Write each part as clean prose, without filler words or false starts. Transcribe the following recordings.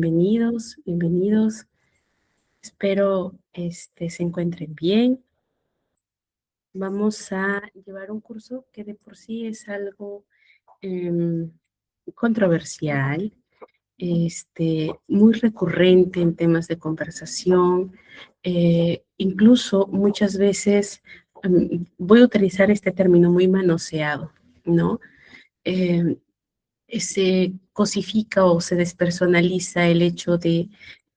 Bienvenidos, bienvenidos. Espero se encuentren bien. Vamos a llevar un curso que de por sí es algo em, controversial, muy recurrente en temas de conversación. Incluso muchas veces voy a utilizar este término muy manoseado, ¿no? Em, Se cosifica o se despersonaliza el hecho de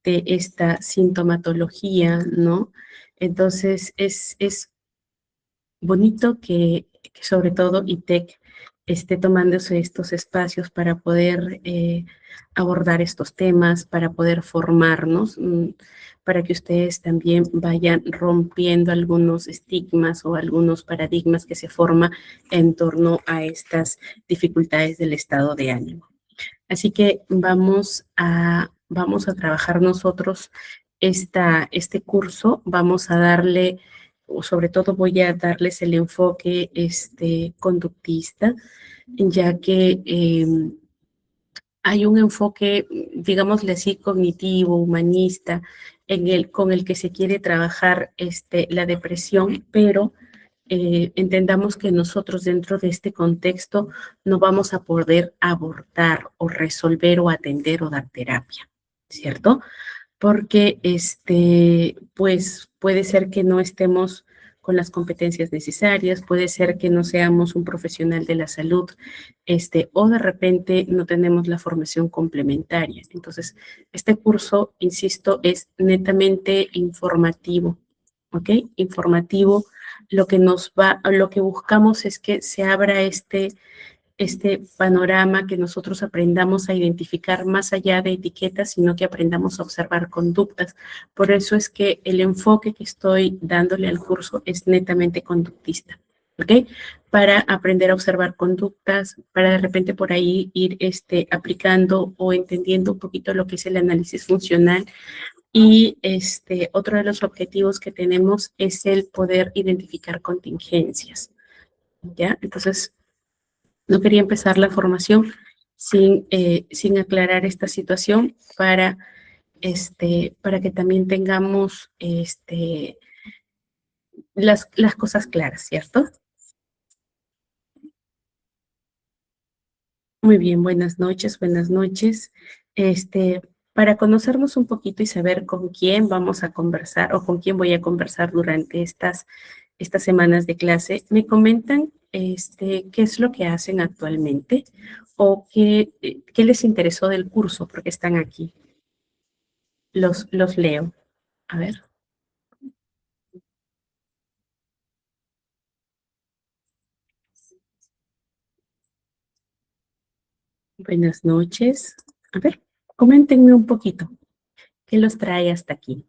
esta sintomatología, ¿no? Entonces, es bonito que sobre todo ITEC esté tomándose estos espacios para poder abordar estos temas, para poder formarnos, para que ustedes también vayan rompiendo algunos estigmas o algunos paradigmas que se forman en torno a estas dificultades del estado de ánimo. Así que vamos a trabajar nosotros este curso, vamos a darle, o sobre todo voy a darles el enfoque conductista, ya que hay un enfoque, digámosle así, cognitivo, humanista, con el que se quiere trabajar la depresión, pero entendamos que nosotros dentro de este contexto no vamos a poder abordar o resolver o atender o dar terapia, ¿cierto? Porque pues puede ser que no estemos con las competencias necesarias, puede ser que no seamos un profesional de la salud, o de repente no tenemos la formación complementaria. Entonces, este curso, insisto, es netamente informativo, ¿ok? Informativo. Lo que buscamos es que se abra este panorama, que nosotros aprendamos a identificar más allá de etiquetas, sino que aprendamos a observar conductas. Por eso es que el enfoque que estoy dándole al curso es netamente conductista, ¿ok? Para aprender a observar conductas, para de repente por ahí ir aplicando o entendiendo un poquito lo que es el análisis funcional. Y otro de los objetivos que tenemos es el poder identificar contingencias, ¿ya? Entonces, no quería empezar la formación sin aclarar esta situación para que también tengamos las cosas claras, ¿cierto? Muy bien, buenas noches, buenas noches. Este, para conocernos un poquito y saber con quién vamos a conversar o con quién voy a conversar durante estas semanas de clase, me comentan qué es lo que hacen actualmente o qué les interesó del curso, porque están aquí. Los leo. A ver. Buenas noches. A ver, coméntenme un poquito. ¿Qué los trae hasta aquí?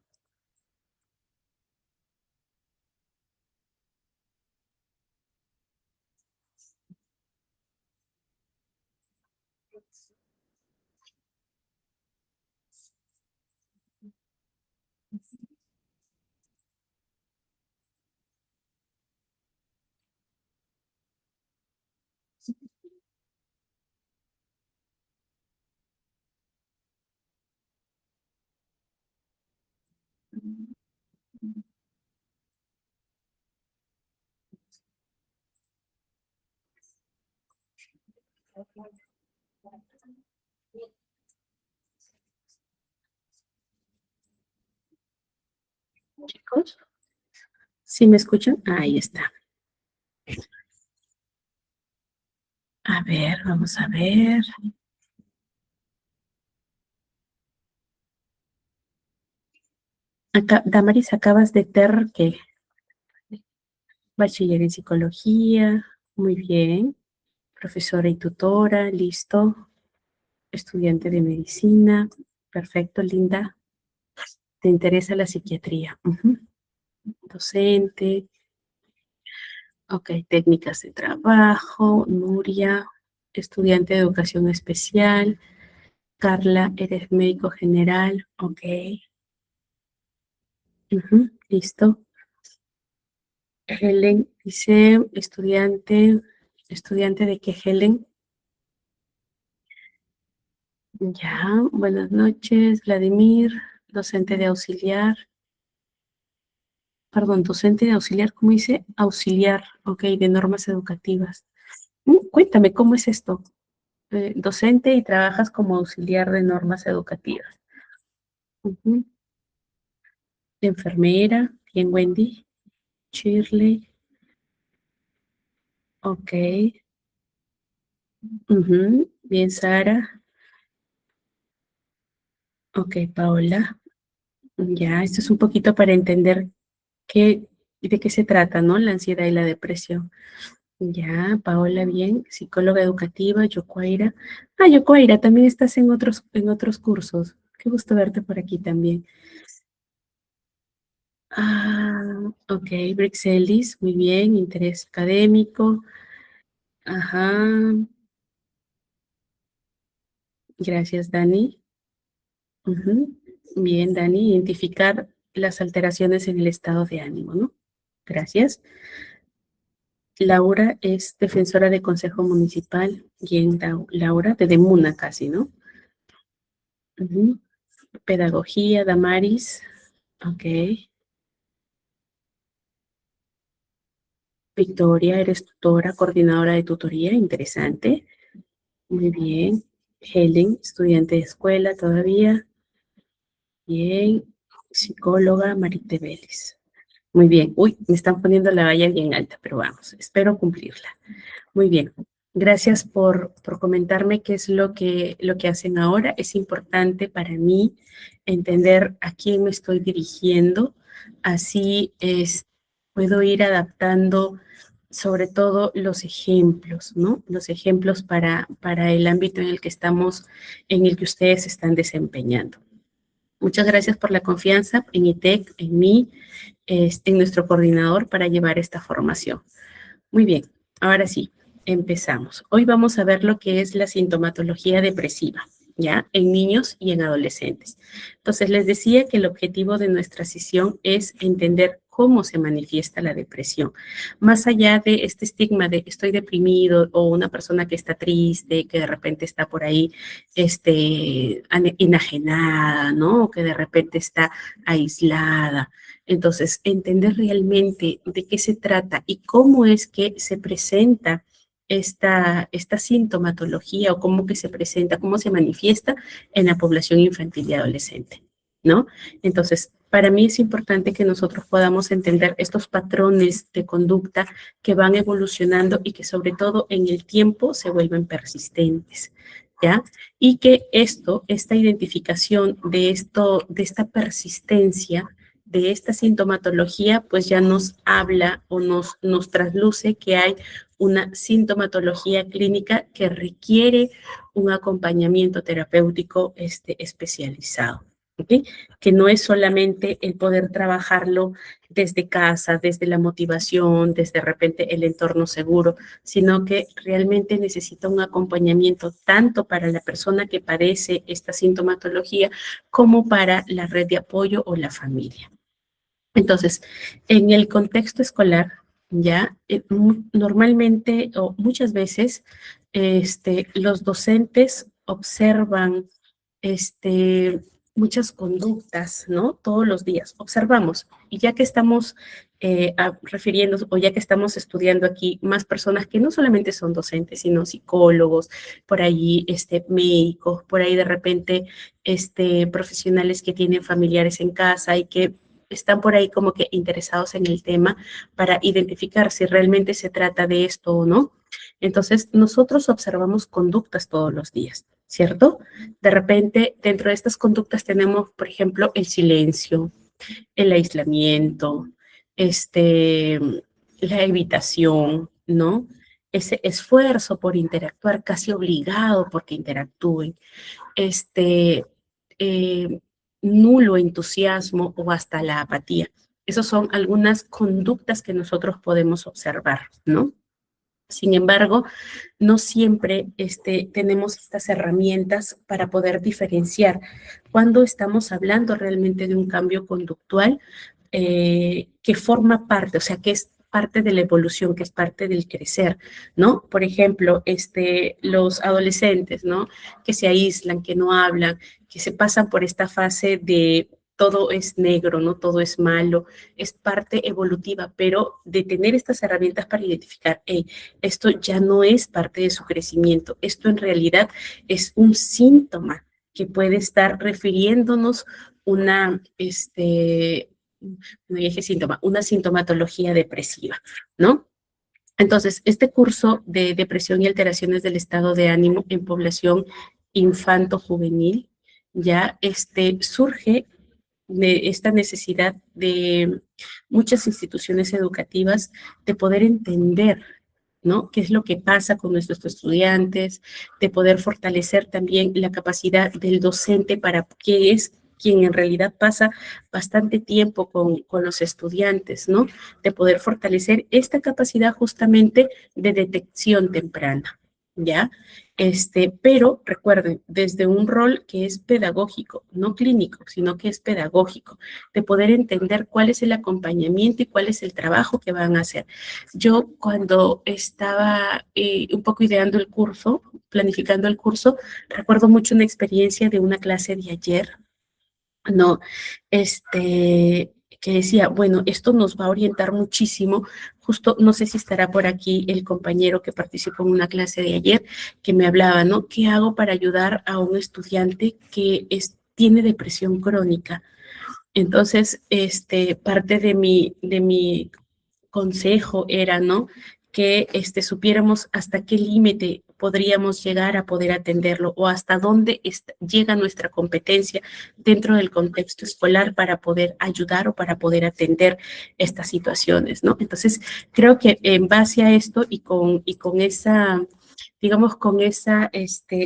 Chicos, ¿sí me escuchan? Ahí está. A ver, vamos a ver. Damaris, acabas de ter que bachiller en psicología. Muy bien. Profesora y tutora, listo. Estudiante de medicina. Perfecto, Linda. ¿Te interesa la psiquiatría? Ujú. Docente. Ok, técnicas de trabajo. Nuria, estudiante de educación especial. Carla, eres médico general. Ok. Ujú, listo. Helen dice, ¿estudiante de qué, Helen? Ya, buenas noches, Vladimir, docente de auxiliar. Perdón, docente de auxiliar, ¿cómo dice? Auxiliar, ok, de normas educativas. Cuéntame, ¿cómo es esto? Docente y trabajas como auxiliar de normas educativas. Ujú. Enfermera, bien, Wendy. Shirley, ok. Ujú. Bien, Sara. Ok, Paola. Ya, esto es un poquito para entender de qué se trata, ¿no? La ansiedad y la depresión. Ya, Paola, bien. Psicóloga educativa, Yocuaira. Ah, Yocuaira, también estás en otros cursos. Qué gusto verte por aquí también. Ah, ok, Brixelis, muy bien. Interés académico. Ajá, gracias, Dani. Ujú. Bien, Dani, identificar las alteraciones en el estado de ánimo, ¿no? Gracias. Laura es defensora de Consejo Municipal. Bien, Laura, de Demuna casi, ¿no? Ujú. Pedagogía, Damaris. Ok. Victoria, eres tutora, coordinadora de tutoría. Interesante. Muy bien. Helen, estudiante de escuela todavía. Bien. Psicóloga, Marite Vélez. Muy bien. Uy, me están poniendo la valla bien alta, pero vamos, espero cumplirla. Muy bien. Gracias por comentarme qué es lo que hacen ahora. Es importante para mí entender a quién me estoy dirigiendo. Así puedo ir adaptando sobre todo los ejemplos, ¿no? Los ejemplos para el ámbito en el que estamos, en el que ustedes están desempeñando. Muchas gracias por la confianza en ITEC, en mí, en nuestro coordinador para llevar esta formación. Muy bien, ahora sí, empezamos. Hoy vamos a ver lo que es la sintomatología depresiva, ¿ya? En niños y en adolescentes. Entonces, les decía que el objetivo de nuestra sesión es entender cómo se manifiesta la depresión. Más allá de este estigma de estoy deprimido o una persona que está triste, que de repente está por ahí enajenada, ¿no? O que de repente está aislada. Entonces, entender realmente de qué se trata y cómo es que se presenta esta sintomatología o cómo que se presenta, cómo se manifiesta en la población infantil y adolescente, ¿no? Entonces, para mí es importante que nosotros podamos entender estos patrones de conducta que van evolucionando y que sobre todo en el tiempo se vuelven persistentes, ¿ya? Y que esta identificación de esta persistencia, de esta sintomatología, pues ya nos habla o nos trasluce que hay una sintomatología clínica que requiere un acompañamiento terapéutico especializado. ¿Okay? Que no es solamente el poder trabajarlo desde casa, desde la motivación, desde de repente el entorno seguro, sino que realmente necesita un acompañamiento tanto para la persona que padece esta sintomatología como para la red de apoyo o la familia. Entonces, en el contexto escolar, ya normalmente o muchas veces los docentes observan este, muchas conductas, ¿no? Todos los días observamos. Y ya que estamos refiriendo o ya que estamos estudiando aquí más personas que no solamente son docentes, sino psicólogos, por ahí médicos, por ahí de repente profesionales que tienen familiares en casa y que están por ahí como que interesados en el tema para identificar si realmente se trata de esto o no. Entonces, nosotros observamos conductas todos los días, ¿cierto? De repente, dentro de estas conductas tenemos, por ejemplo, el silencio, el aislamiento, este, la evitación, ¿no? Ese esfuerzo por interactuar, casi obligado porque interactúen, este eh, nulo entusiasmo o hasta la apatía. Esas son algunas conductas que nosotros podemos observar, ¿no? Sin embargo, no siempre tenemos estas herramientas para poder diferenciar cuando estamos hablando realmente de un cambio conductual que forma parte, o sea, que es parte de la evolución, que es parte del crecer, ¿no? Por ejemplo, los adolescentes, ¿no? Que se aíslan, que no hablan, que se pasan por esta fase de todo es negro, ¿no? Todo es malo, es parte evolutiva, pero de tener estas herramientas para identificar, hey, esto ya no es parte de su crecimiento, esto en realidad es un síntoma que puede estar refiriéndonos una, no dije síntoma, una sintomatología depresiva, ¿no? Entonces, este curso de depresión y alteraciones del estado de ánimo en población infanto-juvenil ya surge de esta necesidad de muchas instituciones educativas de poder entender, ¿no? ¿Qué es lo que pasa con nuestros estudiantes? De poder fortalecer también la capacidad del docente para que es quien en realidad pasa bastante tiempo con los estudiantes, ¿no? De poder fortalecer esta capacidad justamente de detección temprana, ¿ya? Pero recuerden, desde un rol que es pedagógico, no clínico, sino que es pedagógico, de poder entender cuál es el acompañamiento y cuál es el trabajo que van a hacer. Yo cuando estaba un poco ideando el curso, planificando el curso, recuerdo mucho una experiencia de una clase de ayer, ¿no? Que decía, bueno, esto nos va a orientar muchísimo. Justo, no sé si estará por aquí el compañero que participó en una clase de ayer, que me hablaba, ¿no? ¿Qué hago para ayudar a un estudiante que tiene depresión crónica? Entonces, parte de mi consejo era, ¿no? Que supiéramos hasta qué límite podríamos llegar a poder atenderlo o hasta dónde llega nuestra competencia dentro del contexto escolar para poder ayudar o para poder atender estas situaciones, ¿no? Entonces, creo que en base a esto y con esa, digamos, con esa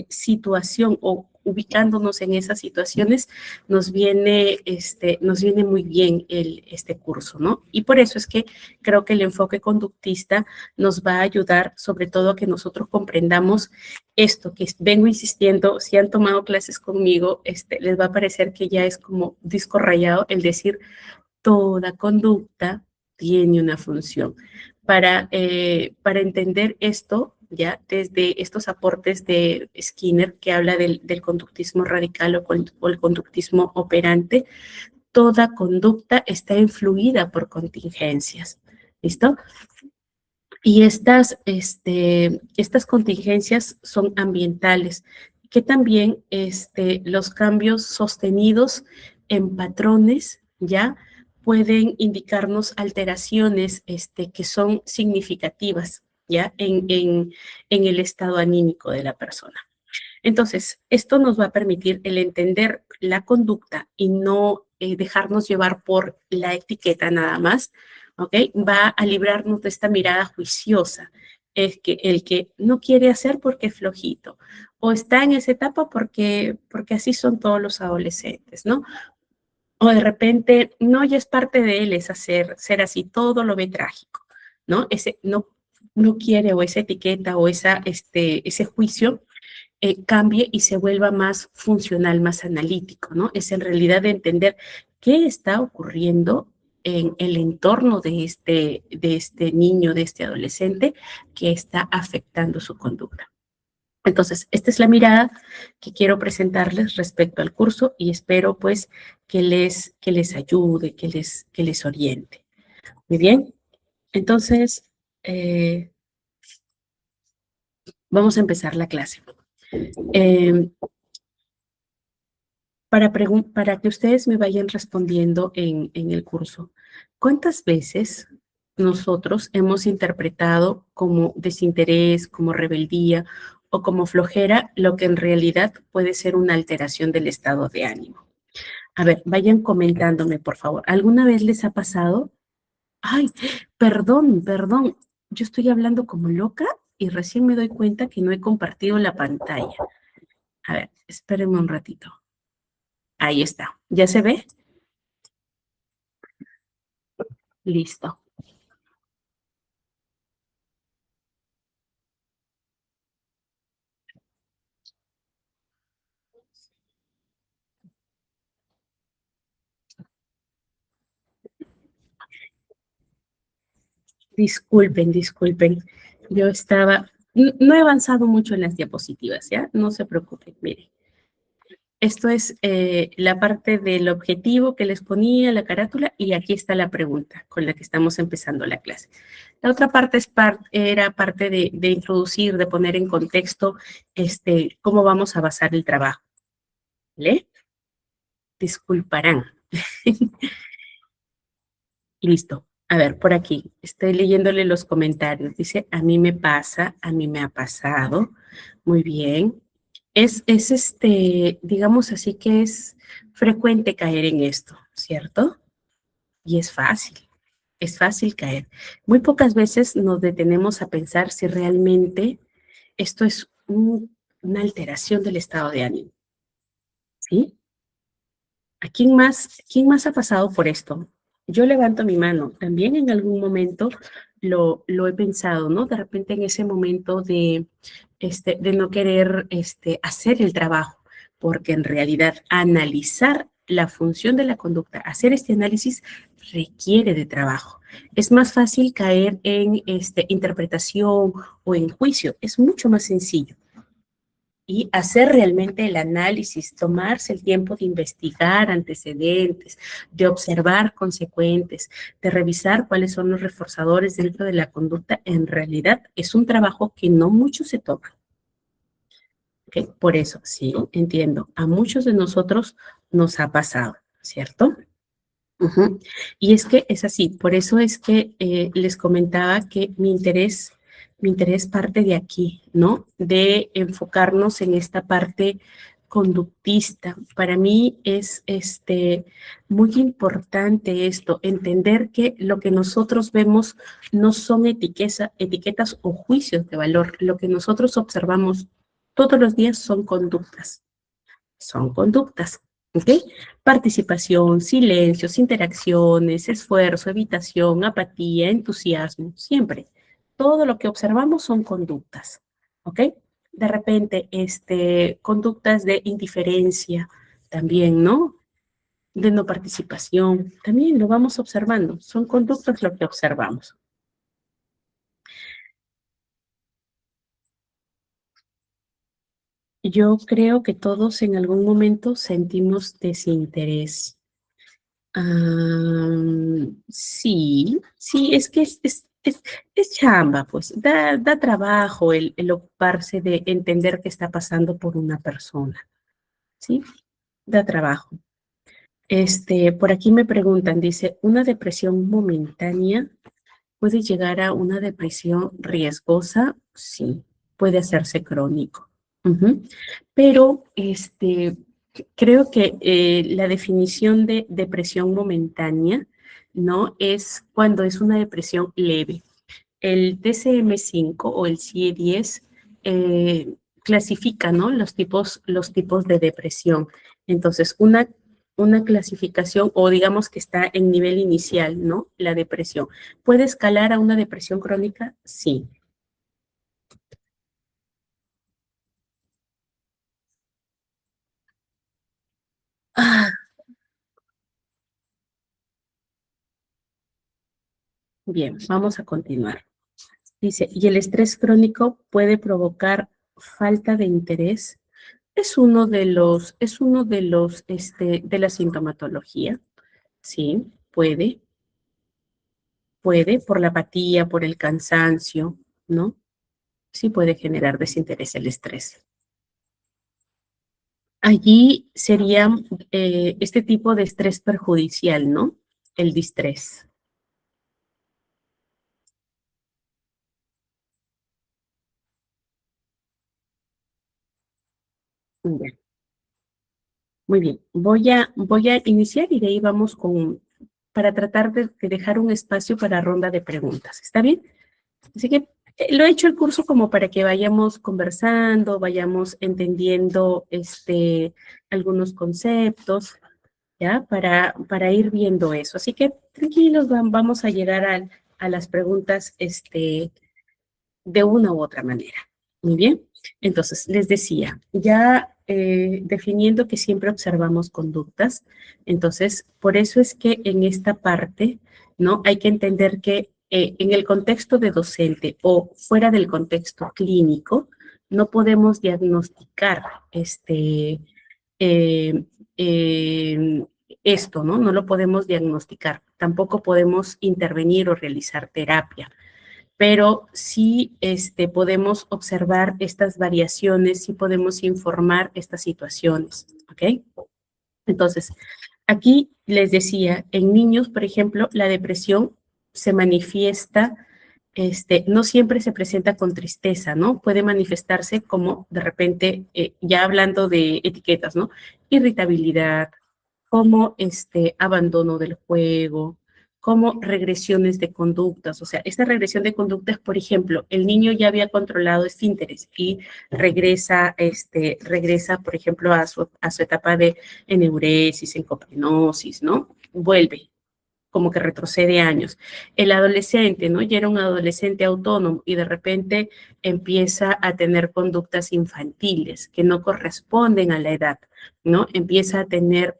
situación o ubicándonos en esas situaciones, nos viene muy bien este curso, ¿no? Y por eso es que creo que el enfoque conductista nos va a ayudar sobre todo a que nosotros comprendamos esto que vengo insistiendo, si han tomado clases conmigo, les va a parecer que ya es como disco rayado el decir toda conducta tiene una función. Para entender esto, ya desde estos aportes de Skinner, que habla del conductismo radical o el conductismo operante, toda conducta está influida por contingencias. ¿Listo? Y estas contingencias son ambientales, que también los cambios sostenidos en patrones, ¿ya? Pueden indicarnos alteraciones que son significativas, ¿ya? En el estado anímico de la persona. Entonces, esto nos va a permitir el entender la conducta y no dejarnos llevar por la etiqueta nada más, ¿ok? Va a librarnos de esta mirada juiciosa, es que el que no quiere hacer porque es flojito, o está en esa etapa porque así son todos los adolescentes, ¿no? O de repente, no, ya es parte de él, es ser así, todo lo ve trágico, ¿no? Ese no quiere o esa etiqueta o ese juicio cambie y se vuelva más funcional, más analítico, ¿no? Es en realidad de entender qué está ocurriendo en el entorno de este niño, de este adolescente, que está afectando su conducta. Entonces, esta es la mirada que quiero presentarles respecto al curso y espero pues que les ayude, que les oriente. Muy bien, entonces vamos a empezar la clase. Eh, para que ustedes me vayan respondiendo en el curso, ¿cuántas veces nosotros hemos interpretado como desinterés, como rebeldía o como flojera lo que en realidad puede ser una alteración del estado de ánimo? A ver, vayan comentándome, por favor. ¿Alguna vez les ha pasado? Ay, perdón, perdón. Yo estoy hablando como loca y recién me doy cuenta que no he compartido la pantalla. A ver, espérenme un ratito. Ahí está. ¿Ya se ve? Listo. Disculpen, disculpen. Yo estaba, no he avanzado mucho en las diapositivas, ¿ya? No se preocupen, miren. Esto es la parte del objetivo que les ponía, la carátula, y aquí está la pregunta con la que estamos empezando la clase. La otra parte era parte de introducir, de poner en contexto cómo vamos a basar el trabajo. ¿Vale? Disculparán. Listo. A ver, por aquí, estoy leyéndole los comentarios. Dice, a mí me pasa, a mí me ha pasado. Muy bien. Es digamos así que es frecuente caer en esto, ¿cierto? Y es fácil caer. Muy pocas veces nos detenemos a pensar si realmente esto es una alteración del estado de ánimo, ¿sí? ¿A quién más ha pasado por esto? Yo levanto mi mano. También en algún momento lo he pensado, ¿no? De repente en ese momento de no querer hacer el trabajo, porque en realidad analizar la función de la conducta, hacer este análisis requiere de trabajo. Es más fácil caer en interpretación o en juicio. Es mucho más sencillo y hacer realmente el análisis, tomarse el tiempo de investigar antecedentes, de observar consecuentes, de revisar cuáles son los reforzadores dentro de la conducta, en realidad es un trabajo que no mucho se toma. ¿Okay? Por eso, sí, entiendo, a muchos de nosotros nos ha pasado, ¿cierto? Ujú. Y es que es así, por eso es que les comentaba que mi interés parte de aquí, ¿no? De enfocarnos en esta parte conductista. Para mí es muy importante esto, entender que lo que nosotros vemos no son etiquetas o juicios de valor. Lo que nosotros observamos todos los días son conductas, ¿ok? Participación, silencios, interacciones, esfuerzo, evitación, apatía, entusiasmo, siempre. Todo lo que observamos son conductas, ¿ok? De repente, conductas de indiferencia también, ¿no? De no participación, también lo vamos observando. Son conductas lo que observamos. Yo creo que todos en algún momento sentimos desinterés. Sí, sí, es que es chamba, pues, da trabajo el ocuparse de entender qué está pasando por una persona, ¿sí? Da trabajo. Por aquí me preguntan, dice, ¿una depresión momentánea puede llegar a una depresión riesgosa? Sí, puede hacerse crónico. Ujú. Pero, creo que la definición de depresión momentánea, ¿no? Es cuando es una depresión leve. El DSM-5 o el CIE-10 clasifica, ¿no? Los tipos de depresión. Entonces, una clasificación, o digamos que está en nivel inicial, ¿no? La depresión. ¿Puede escalar a una depresión crónica? Sí. Ah, bien, vamos a continuar. Dice, ¿y el estrés crónico puede provocar falta de interés? De la sintomatología. Sí, puede, por la apatía, por el cansancio, ¿no? Sí puede generar desinterés el estrés. Allí sería este tipo de estrés perjudicial, ¿no? El distrés. Bien, muy bien. Voy a iniciar y de ahí vamos para tratar de dejar un espacio para ronda de preguntas. ¿Está bien? Así que lo he hecho el curso como para que vayamos conversando, vayamos entendiendo algunos conceptos, ¿ya? Para ir viendo eso. Así que tranquilos, vamos a llegar a las preguntas de una u otra manera. Muy bien. Entonces, les decía, ya definiendo que siempre observamos conductas, entonces, por eso es que en esta parte, ¿no? Hay que entender que en el contexto de docente o fuera del contexto clínico, no podemos diagnosticar eh, eh, esto, ¿no? No lo podemos diagnosticar. Tampoco podemos intervenir o realizar terapia, pero sí podemos observar estas variaciones, sí podemos informar estas situaciones, ¿ok? Entonces, aquí les decía, en niños, por ejemplo, la depresión se manifiesta, no siempre se presenta con tristeza, ¿no? Puede manifestarse como de repente, ya hablando de etiquetas, ¿no? Irritabilidad, como abandono del juego, como regresiones de conductas. O sea, esta regresión de conductas, por ejemplo, el niño ya había controlado esfínteres y regresa, por ejemplo, a su etapa de eneuresis, encopenosis, ¿no? Vuelve, como que retrocede años. El adolescente, ¿no? Ya era un adolescente autónomo y de repente empieza a tener conductas infantiles que no corresponden a la edad, ¿no? Empieza a tener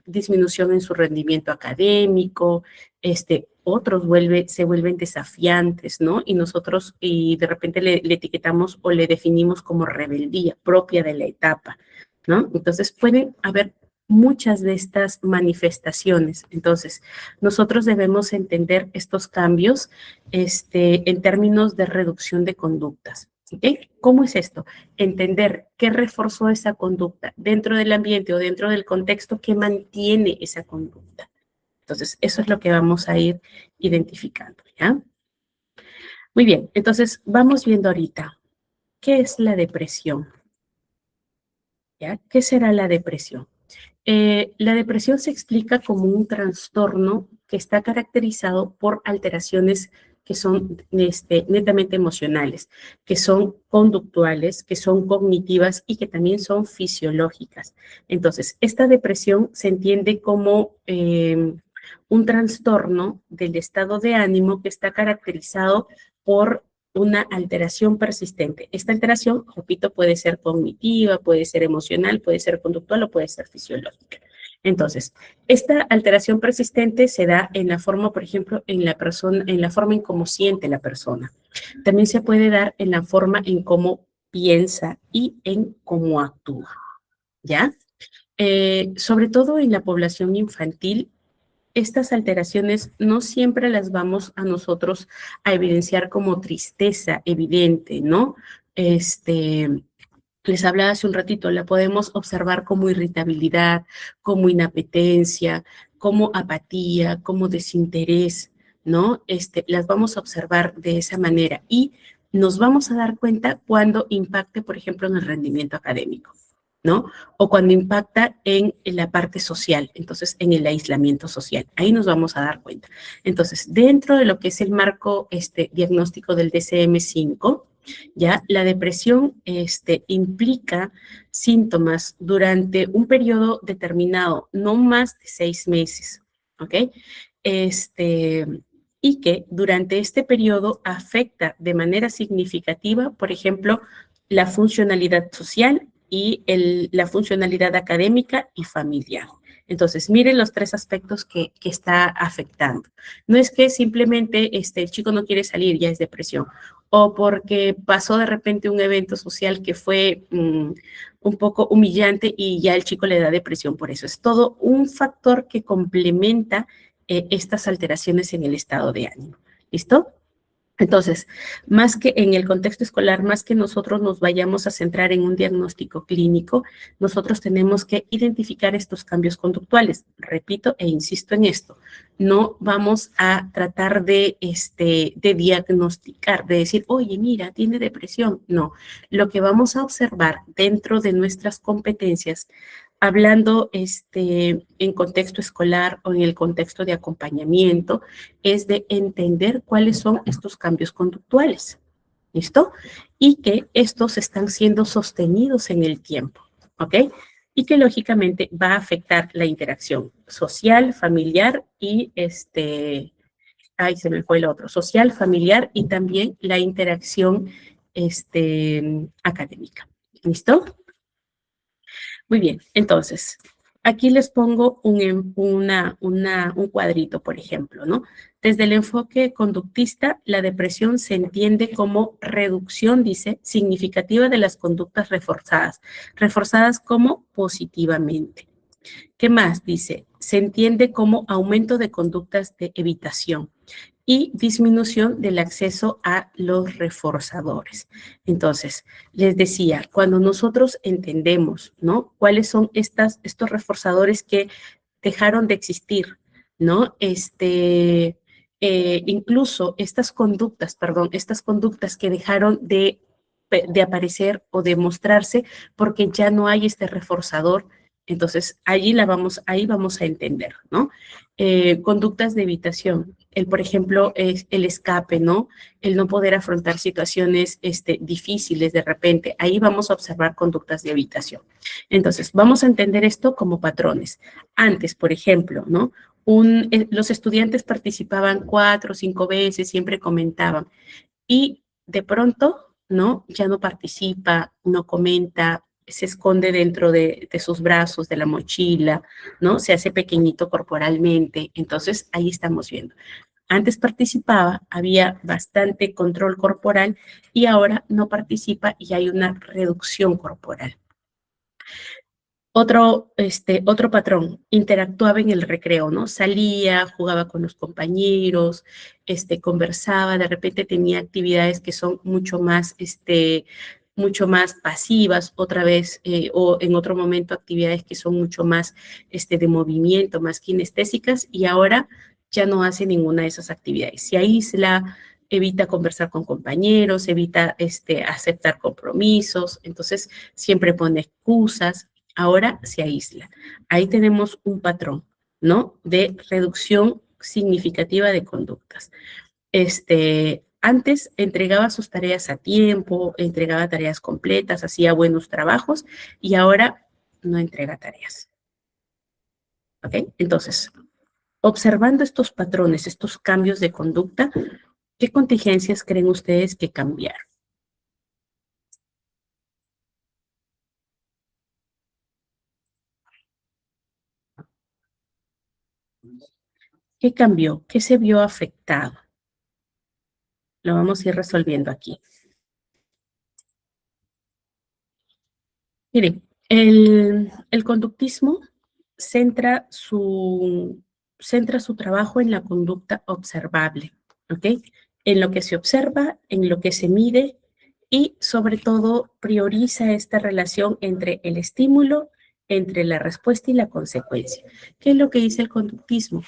disminución en su rendimiento académico, otros se vuelven desafiantes, ¿no? Y de repente le etiquetamos o le definimos como rebeldía propia de la etapa, ¿no? Entonces pueden haber muchas de estas manifestaciones. Entonces, nosotros debemos entender estos cambios en términos de reducción de conductas. ¿Okay? ¿Cómo es esto? Entender qué reforzó esa conducta dentro del ambiente o dentro del contexto que mantiene esa conducta. Entonces, eso es lo que vamos a ir identificando, ¿ya? Muy bien, entonces vamos viendo ahorita, ¿qué es la depresión? ¿Ya? ¿Qué será la depresión? La depresión se explica como un trastorno que está caracterizado por alteraciones que son netamente emocionales, que son conductuales, que son cognitivas y que también son fisiológicas. Entonces, esta depresión se entiende como un trastorno del estado de ánimo que está caracterizado por una alteración persistente. Esta alteración, repito, puede ser cognitiva, puede ser emocional, puede ser conductual o puede ser fisiológica. Entonces, esta alteración persistente se da en la forma, por ejemplo, en la forma en cómo siente la persona. También se puede dar en la forma en cómo piensa y en cómo actúa, ¿ya? Sobre todo en la población infantil, estas alteraciones no siempre las vamos a nosotros a evidenciar como tristeza evidente, ¿no? Les hablaba hace un ratito, la podemos observar como irritabilidad, como inapetencia, como apatía, como desinterés, ¿no? Las vamos a observar de esa manera y nos vamos a dar cuenta cuando impacte, por ejemplo, en el rendimiento académico, ¿no? O cuando impacta en la parte social, entonces en el aislamiento social. Ahí nos vamos a dar cuenta. Entonces, dentro de lo que es el marco diagnóstico del DSM-5, ya la depresión implica síntomas durante un periodo determinado, no más de 6 meses, ¿ok? Y que durante este periodo afecta de manera significativa, por ejemplo, la funcionalidad social y la funcionalidad académica y familiar. Entonces, miren los tres aspectos que está afectando. No es que simplemente el chico no quiere salir, ya es depresión, o porque pasó de repente un evento social que fue un poco humillante y ya el chico le da depresión por eso. Es todo un factor que complementa estas alteraciones en el estado de ánimo. ¿Listo? Entonces, más que en el contexto escolar, más que nosotros nos vayamos a centrar en un diagnóstico clínico, nosotros tenemos que identificar estos cambios conductuales. Repito e insisto en esto, no vamos a tratar de diagnosticar, de decir, oye, mira, tiene depresión. No, lo que vamos a observar dentro de nuestras competencias, hablando en contexto escolar o en el contexto de acompañamiento, es de entender cuáles son estos cambios conductuales, ¿listo? Y que estos están siendo sostenidos en el tiempo, ¿ok? Y que lógicamente va a afectar la interacción social, familiar y ay, se me fue el otro, social, familiar y también la interacción académica, ¿listo? Muy bien, entonces, Aquí les pongo un cuadrito, por ejemplo, ¿no? Desde el enfoque conductista, la depresión se entiende como reducción, dice, significativa de las conductas reforzadas como positivamente. ¿Qué más? Dice, se entiende como aumento de conductas de evitación y disminución del acceso a los reforzadores. Entonces, les decía, cuando nosotros entendemos, ¿no? ¿Cuáles son estos reforzadores que dejaron de existir, ¿no? Incluso estas conductas que dejaron de aparecer o de mostrarse porque ya no hay este reforzador. Entonces, ahí vamos a entender, ¿no? Conductas de evitación. Por ejemplo, es el escape, ¿no? El no poder afrontar situaciones difíciles de repente. Ahí vamos a observar conductas de evitación. Entonces, vamos a entender esto como patrones. Antes, por ejemplo, ¿no? Los estudiantes participaban 4 o 5 veces, siempre comentaban. Y de pronto, ¿no? Ya no participa, no comenta, se esconde dentro de sus brazos, de la mochila, ¿no? Se hace pequeñito corporalmente. Entonces, ahí estamos viendo. Antes participaba, había bastante control corporal y ahora no participa y hay una reducción corporal. Otro patrón, interactuaba en el recreo, ¿no? Salía, jugaba con los compañeros, conversaba, de repente tenía actividades que son mucho más pasivas, otra vez, o en otro momento actividades que son mucho más de movimiento, más kinestésicas, y ahora ya no hace ninguna de esas actividades. Se aísla, evita conversar con compañeros, evita aceptar compromisos, entonces siempre pone excusas. Ahora se aísla. Ahí tenemos un patrón, ¿no? De reducción significativa de conductas. Antes entregaba sus tareas a tiempo, entregaba tareas completas, hacía buenos trabajos y ahora no entrega tareas. ¿Ok? Entonces, observando estos patrones, estos cambios de conducta, ¿qué contingencias creen ustedes que cambiaron? ¿Qué cambió? ¿Qué se vio afectado? Lo vamos a ir resolviendo aquí. Miren, el conductismo centra centra su trabajo en la conducta observable, ¿ok? En lo que se observa, en lo que se mide y sobre todo prioriza esta relación entre el estímulo, entre la respuesta y la consecuencia. ¿Qué es lo que dice el conductismo?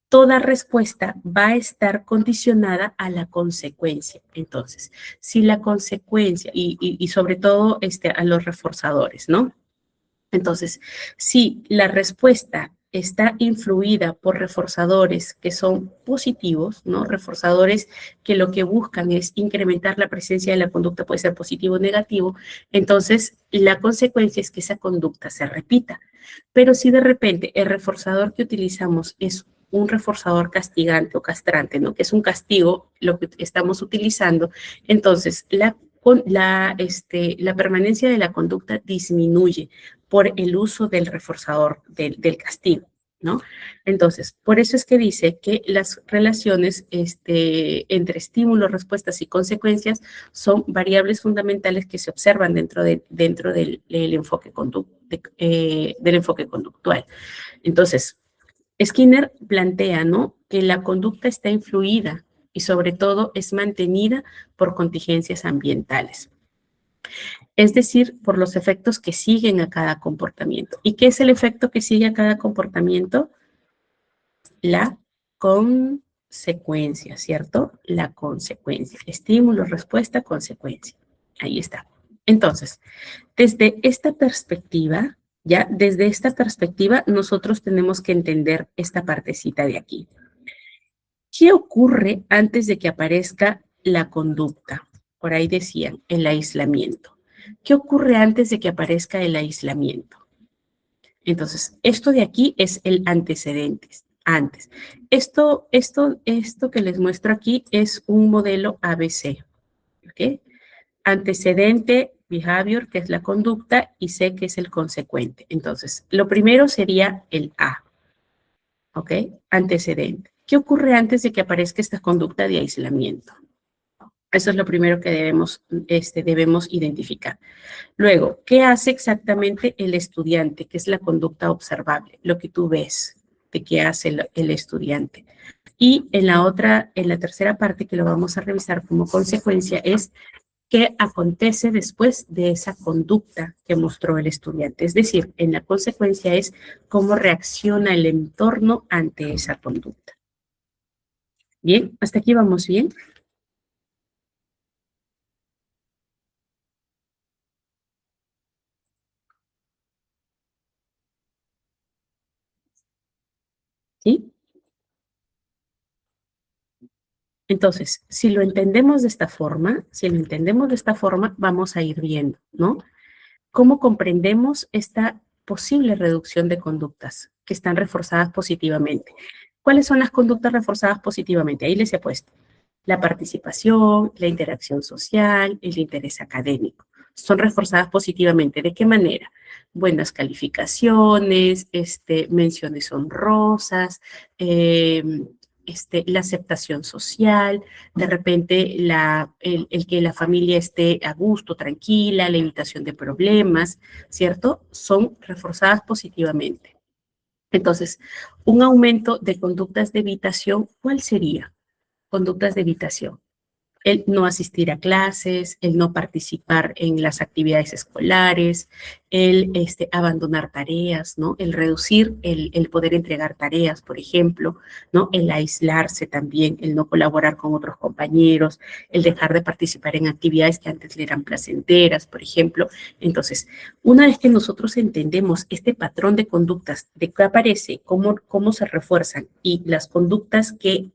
Toda respuesta va a estar condicionada a la consecuencia. Entonces, si la consecuencia, y sobre todo a los reforzadores, ¿no? Entonces, si la respuesta está influida por reforzadores que son positivos, ¿no? Reforzadores que lo que buscan es incrementar la presencia de la conducta, puede ser positivo o negativo, entonces la consecuencia es que esa conducta se repita. Pero si de repente el reforzador que utilizamos es un reforzador castigante o castrante, ¿no? Que es un castigo lo que estamos utilizando, entonces la permanencia de la conducta disminuye por el uso del reforzador, del castigo, ¿no? Entonces, por eso es que dice que las relaciones entre estímulos, respuestas y consecuencias son variables fundamentales que se observan dentro del enfoque del enfoque conductual. Entonces, Skinner plantea, ¿no?, que la conducta está influida y sobre todo es mantenida por contingencias ambientales. Es decir, por los efectos que siguen a cada comportamiento. ¿Y qué es el efecto que sigue a cada comportamiento? La consecuencia, ¿cierto? La consecuencia. Estímulo, respuesta, consecuencia. Ahí está. Entonces, desde esta perspectiva, desde esta perspectiva, nosotros tenemos que entender esta partecita de aquí. ¿Qué ocurre antes de que aparezca la conducta? Por ahí decían, el aislamiento. ¿Qué ocurre antes de que aparezca el aislamiento? Entonces, esto de aquí es el antecedentes, antes. Esto que les muestro aquí es un modelo ABC, ¿ok? antecedente, behavior, que es la conducta, y C, que es el consecuente. Entonces, lo primero sería el A, ¿ok? Antecedente. ¿Qué ocurre antes de que aparezca esta conducta de aislamiento? Eso es lo primero que debemos identificar. Luego, ¿qué hace exactamente el estudiante? ¿Qué es la conducta observable? Lo que tú ves de qué hace el estudiante. Y en la tercera parte que lo vamos a revisar como consecuencia es qué acontece después de esa conducta que mostró el estudiante. Es decir, en la consecuencia es cómo reacciona el entorno ante esa conducta. Bien, hasta aquí vamos bien. ¿Sí? Entonces, si lo entendemos de esta forma, vamos a ir viendo, ¿no? ¿Cómo comprendemos esta posible reducción de conductas que están reforzadas positivamente? ¿Cuáles son las conductas reforzadas positivamente? Ahí les he puesto la participación, la interacción social, el interés académico. Son reforzadas positivamente. ¿De qué manera? Buenas calificaciones, menciones honrosas, la aceptación social, de repente el que la familia esté a gusto, tranquila, la evitación de problemas, ¿cierto? Son reforzadas positivamente. Entonces, un aumento de conductas de evitación, ¿cuál sería? Conductas de evitación. El no asistir a clases, el no participar en las actividades escolares, el abandonar tareas, ¿no? El reducir el poder entregar tareas, por ejemplo, ¿no? El aislarse también, el no colaborar con otros compañeros, el dejar de participar en actividades que antes le eran placenteras, por ejemplo. Entonces, una vez que nosotros entendemos este patrón de conductas, de qué aparece, cómo se refuerzan y las conductas que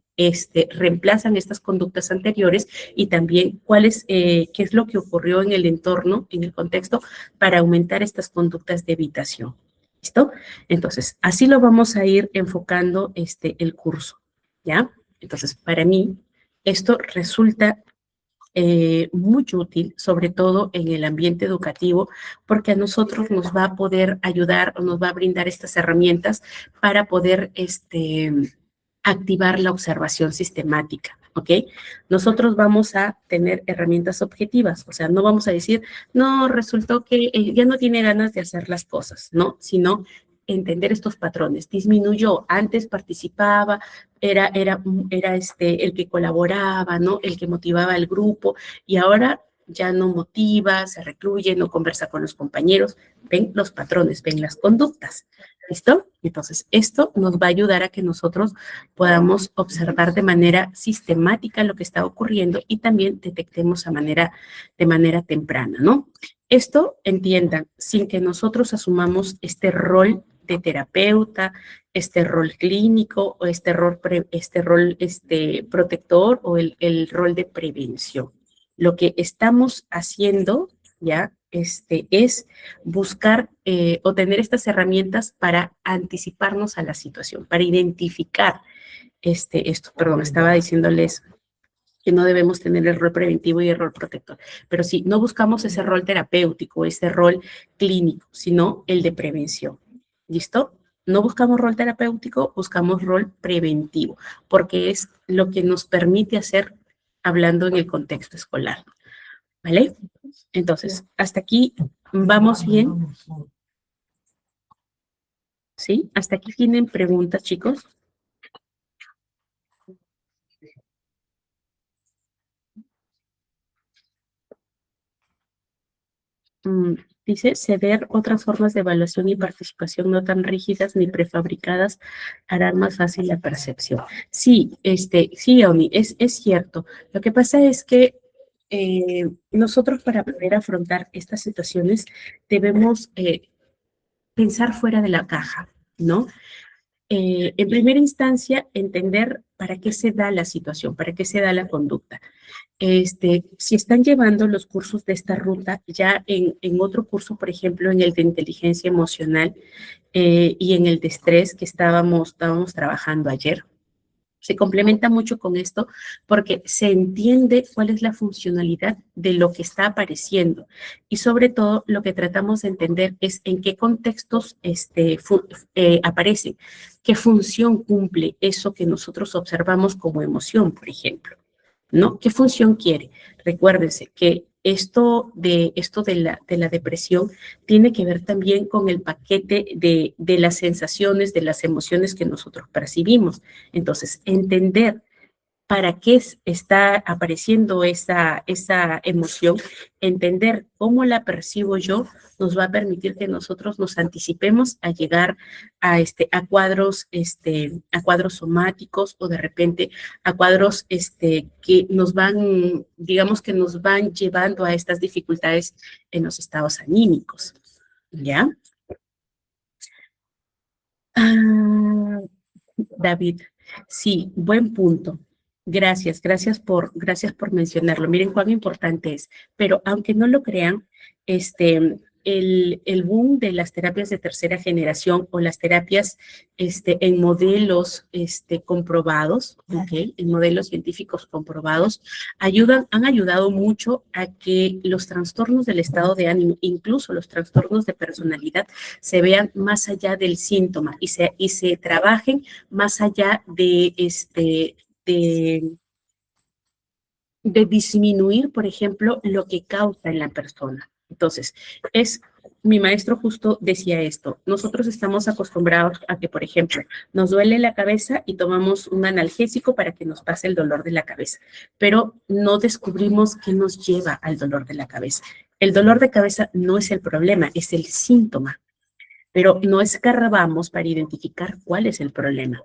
reemplazan estas conductas anteriores y también qué es lo que ocurrió en el entorno, en el contexto, para aumentar estas conductas de evitación. ¿Listo? Entonces, así lo vamos a ir enfocando el curso, ¿ya? Entonces, para mí, esto resulta muy útil, sobre todo en el ambiente educativo, porque a nosotros nos va a poder ayudar o nos va a brindar estas herramientas para poder activar la observación sistemática, ¿ok? Nosotros vamos a tener herramientas objetivas, o sea, no vamos a decir, no, resultó que ya no tiene ganas de hacer las cosas, ¿no? Sino entender estos patrones. Disminuyó, antes participaba, era el que colaboraba, ¿no? El que motivaba al grupo, y ahora ya no motiva, se recluye, no conversa con los compañeros. Ven los patrones, ven las conductas. ¿Listo? Entonces, esto nos va a ayudar a que nosotros podamos observar de manera sistemática lo que está ocurriendo y también detectemos de manera temprana, ¿no? Esto, entiendan, sin que nosotros asumamos este rol de terapeuta, este rol clínico o este rol protector o el rol de prevención. Lo que estamos haciendo ya es buscar o tener estas herramientas para anticiparnos a la situación, para identificar esto. Perdón, estaba diciéndoles que no debemos tener el rol preventivo y el rol protector. Pero sí, no buscamos ese rol terapéutico, ese rol clínico, sino el de prevención. ¿Listo? No buscamos rol terapéutico, buscamos rol preventivo, porque es lo que nos permite hacer hablando en el contexto escolar. ¿Vale? Entonces, hasta aquí vamos bien. ¿Sí? ¿Hasta aquí tienen preguntas, chicos? Mm, Dice, ceder otras formas de evaluación y participación no tan rígidas ni prefabricadas harán más fácil la percepción. Sí, sí, Oni, es cierto. Lo que pasa es que nosotros para poder afrontar estas situaciones debemos pensar fuera de la caja, ¿no? En primera instancia, entender para qué se da la situación, para qué se da la conducta. Si están llevando los cursos de esta ruta, ya en otro curso, por ejemplo, en el de inteligencia emocional y en el de estrés que estábamos trabajando ayer, Se complementa mucho con esto porque se entiende cuál es la funcionalidad de lo que está apareciendo y sobre todo lo que tratamos de entender es en qué contextos aparece, qué función cumple eso que nosotros observamos como emoción, por ejemplo, ¿no? ¿Qué función quiere? Recuérdense que esto de la depresión tiene que ver también con el paquete de las sensaciones, de las emociones que nosotros percibimos. Entonces, entender para qué está apareciendo esa emoción, entender cómo la percibo yo, nos va a permitir que nosotros nos anticipemos a llegar a cuadros somáticos o de repente a cuadros que nos van, digamos que nos van llevando a estas dificultades en los estados anímicos. ¿Ya? Ah, David, sí, buen punto. Gracias por mencionarlo. Miren cuán importante es. Pero aunque no lo crean, el boom de las terapias de tercera generación o las terapias en modelos comprobados, ¿ok? En modelos científicos comprobados, han ayudado mucho a que los trastornos del estado de ánimo, incluso los trastornos de personalidad, se vean más allá del síntoma y se trabajen más allá de, de disminuir, por ejemplo, lo que causa en la persona. Entonces, mi maestro justo decía esto, nosotros estamos acostumbrados a que, por ejemplo, nos duele la cabeza y tomamos un analgésico para que nos pase el dolor de la cabeza, pero no descubrimos qué nos lleva al dolor de la cabeza. El dolor de cabeza no es el problema, es el síntoma, pero no escarbamos para identificar cuál es el problema.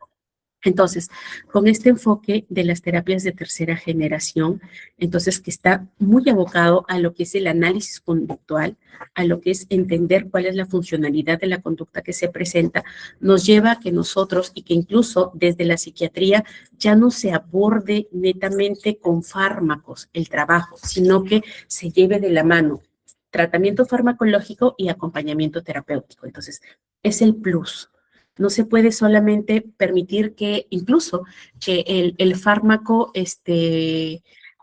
Entonces, con este enfoque de las terapias de tercera generación, entonces que está muy abocado a lo que es el análisis conductual, a lo que es entender cuál es la funcionalidad de la conducta que se presenta, nos lleva a que nosotros y que incluso desde la psiquiatría ya no se aborde netamente con fármacos el trabajo, sino que se lleve de la mano tratamiento farmacológico y acompañamiento terapéutico. Entonces, es el plus. No se puede solamente permitir que incluso que el fármaco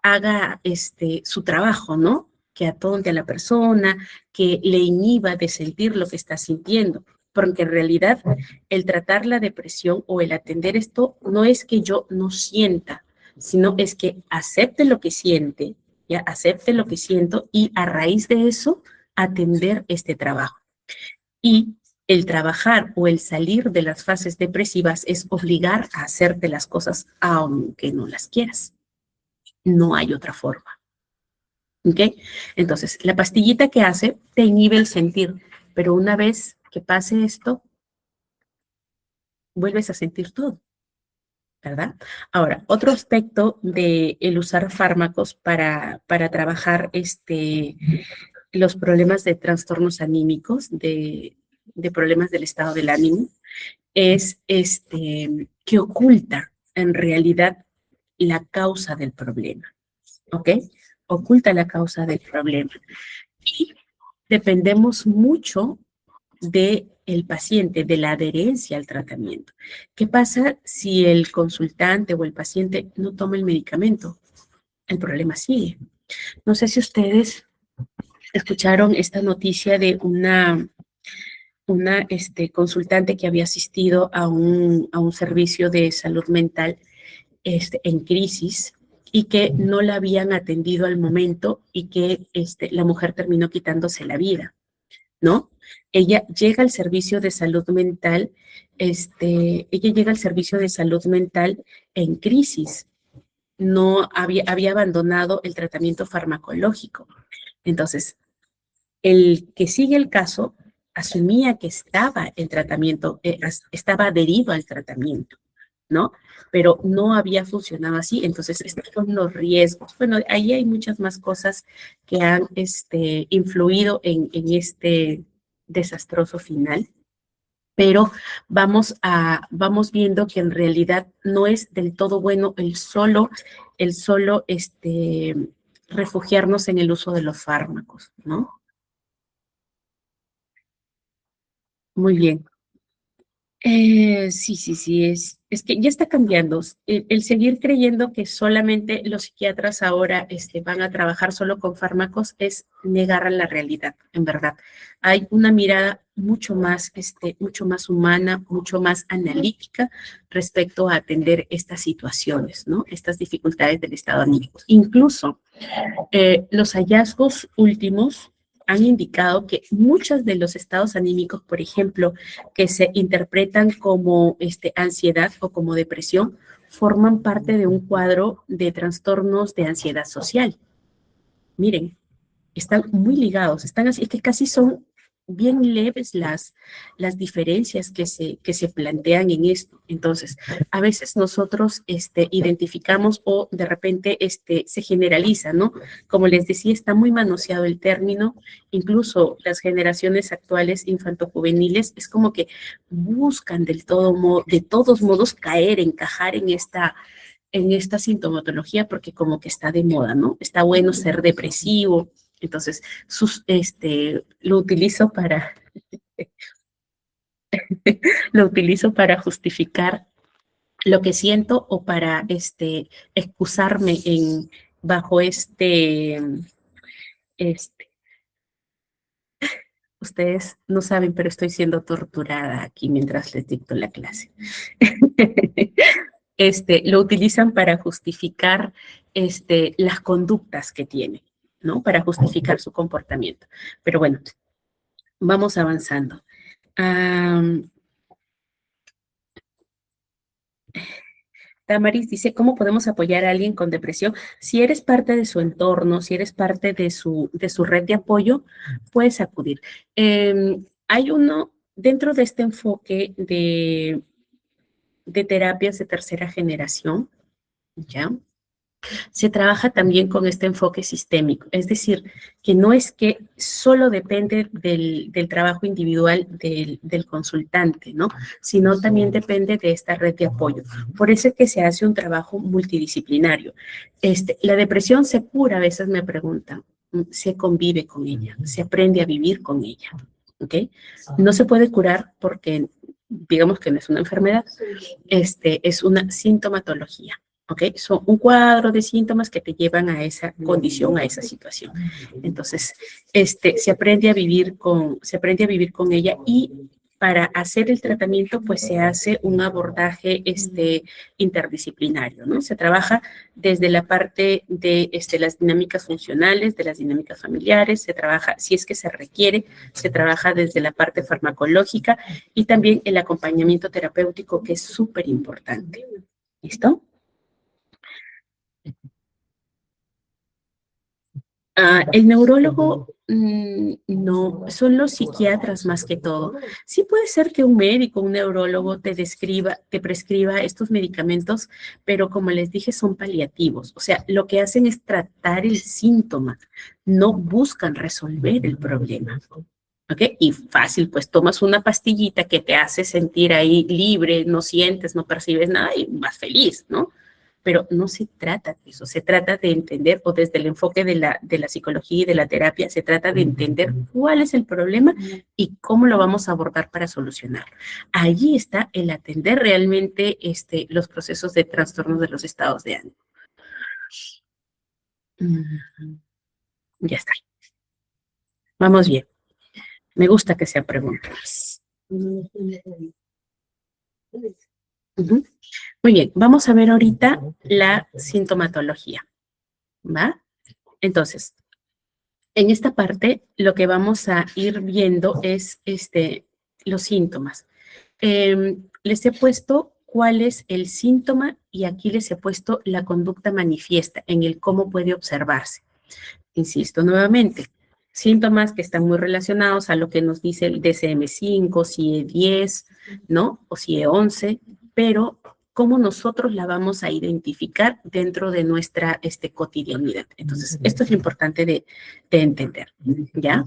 haga su trabajo, ¿no? Que atonte a la persona, que le inhiba de sentir lo que está sintiendo. Porque en realidad el tratar la depresión o el atender esto no es que yo no sienta, sino es que acepte lo que siente, ya acepte lo que siento y a raíz de eso atender este trabajo. Y el trabajar o el salir de las fases depresivas es obligar a hacerte las cosas aunque no las quieras. No hay otra forma. ¿Ok? Entonces, la pastillita que hace te inhibe el sentir, pero una vez que pase esto, vuelves a sentir todo, ¿verdad? Ahora, otro aspecto de el usar fármacos para trabajar los problemas de trastornos anímicos, de problemas del estado del ánimo, es que oculta en realidad la causa del problema, ¿ok? Oculta la causa del problema. Y dependemos mucho del paciente, de la adherencia al tratamiento. ¿Qué pasa si el consultante o el paciente no toma el medicamento? El problema sigue. No sé si ustedes escucharon esta noticia de una consultante que había asistido a un servicio de salud mental en crisis y que no la habían atendido al momento y que la mujer terminó quitándose la vida, ¿no? Ella llega al servicio de salud mental, ella llega al servicio de salud mental en crisis, no había abandonado el tratamiento farmacológico. Entonces, el que sigue el caso asumía que estaba en tratamiento, estaba adherido al tratamiento, ¿no? Pero no había funcionado así. Entonces, estos son los riesgos. Bueno, ahí hay muchas más cosas que han influido en este desastroso final. Pero vamos viendo que en realidad no es del todo bueno el solo refugiarnos en el uso de los fármacos, ¿no? Muy bien. Sí, es que ya está cambiando. El seguir creyendo que solamente los psiquiatras ahora van a trabajar solo con fármacos es negar a la realidad, en verdad. Hay una mirada mucho más humana, mucho más analítica respecto a atender estas situaciones, ¿no? Estas dificultades del estado anímico. Incluso los hallazgos últimos han indicado que muchos de los estados anímicos, por ejemplo, que se interpretan como ansiedad o como depresión, forman parte de un cuadro de trastornos de ansiedad social. Miren, están muy ligados, están así, es que casi son bien leves las diferencias que se plantean en esto. Entonces, a veces nosotros identificamos o de repente se generaliza, ¿no? Como les decía, está muy manoseado el término, incluso las generaciones actuales infantojuveniles es como que buscan de todos modos caer, encajar en esta sintomatología porque como que está de moda, ¿no? Está bueno ser depresivo. Entonces, lo utilizo lo utilizo para justificar lo que siento o para excusarme bajo este, ustedes no saben, pero estoy siendo torturada aquí mientras les dicto la clase. Lo utilizan para justificar las conductas que tienen, ¿no? Para justificar su comportamiento. Pero bueno, vamos avanzando. Damaris dice, ¿cómo podemos apoyar a alguien con depresión? Si eres parte de su entorno, si eres parte de su red de apoyo, puedes acudir. Hay uno, dentro de este enfoque de terapias de tercera generación, ¿ya? Se trabaja también con este enfoque sistémico, es decir, que no es que solo depende del trabajo individual del consultante, ¿no? Sino también depende de esta red de apoyo. Por eso es que se hace un trabajo multidisciplinario. La depresión se cura, a veces me preguntan, se convive con ella, se aprende a vivir con ella, ¿ok? No se puede curar porque digamos que no es una enfermedad, es una sintomatología. ¿Ok? Son un cuadro de síntomas que te llevan a esa condición, a esa situación. Entonces, se aprende a vivir con ella y para hacer el tratamiento, pues se hace un abordaje interdisciplinario, ¿no? Se trabaja desde la parte de las dinámicas funcionales, de las dinámicas familiares, se trabaja, si es que se requiere, se trabaja desde la parte farmacológica y también el acompañamiento terapéutico, que es súper importante. ¿Listo? El neurólogo, no, son los psiquiatras más que todo. Sí puede ser que un médico, un neurólogo te prescriba estos medicamentos, pero como les dije, son paliativos. O sea, lo que hacen es tratar el síntoma, no buscan resolver el problema. ¿Ok? Y fácil, pues tomas una pastillita que te hace sentir ahí libre, no sientes, no percibes nada y vas feliz, ¿no? Pero no se trata de eso, se trata de entender, o desde el enfoque de la psicología y de la terapia, se trata de entender cuál es el problema y cómo lo vamos a abordar para solucionarlo. Allí está el atender realmente los procesos de trastornos de los estados de ánimo. Ya está. Vamos bien. Me gusta que sean preguntas. Ujú. Muy bien, vamos a ver ahorita la sintomatología, ¿va? Entonces, en esta parte, lo que vamos a ir viendo es los síntomas. Les he puesto cuál es el síntoma y aquí les he puesto la conducta manifiesta en el cómo puede observarse. Insisto nuevamente, síntomas que están muy relacionados a lo que nos dice el DSM-5, CIE-10, ¿no? O CIE-11, pero cómo nosotros la vamos a identificar dentro de nuestra cotidianidad. Entonces, esto es lo importante de entender, ¿ya?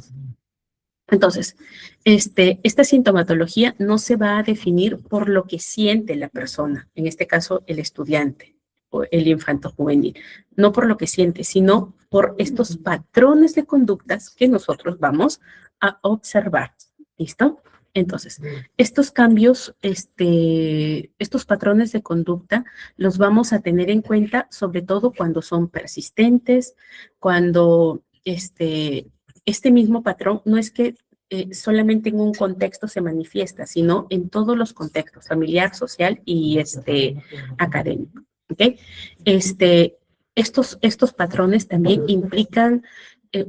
Entonces, esta sintomatología no se va a definir por lo que siente la persona, en este caso el estudiante o el infanto juvenil, no por lo que siente, sino por estos patrones de conductas que nosotros vamos a observar. ¿Listo? Entonces, estos cambios, estos patrones de conducta los vamos a tener en cuenta, sobre todo cuando son persistentes, cuando este mismo patrón no es que solamente en un contexto se manifiesta, sino en todos los contextos, familiar, social y académico. ¿Ok? Estos patrones también implican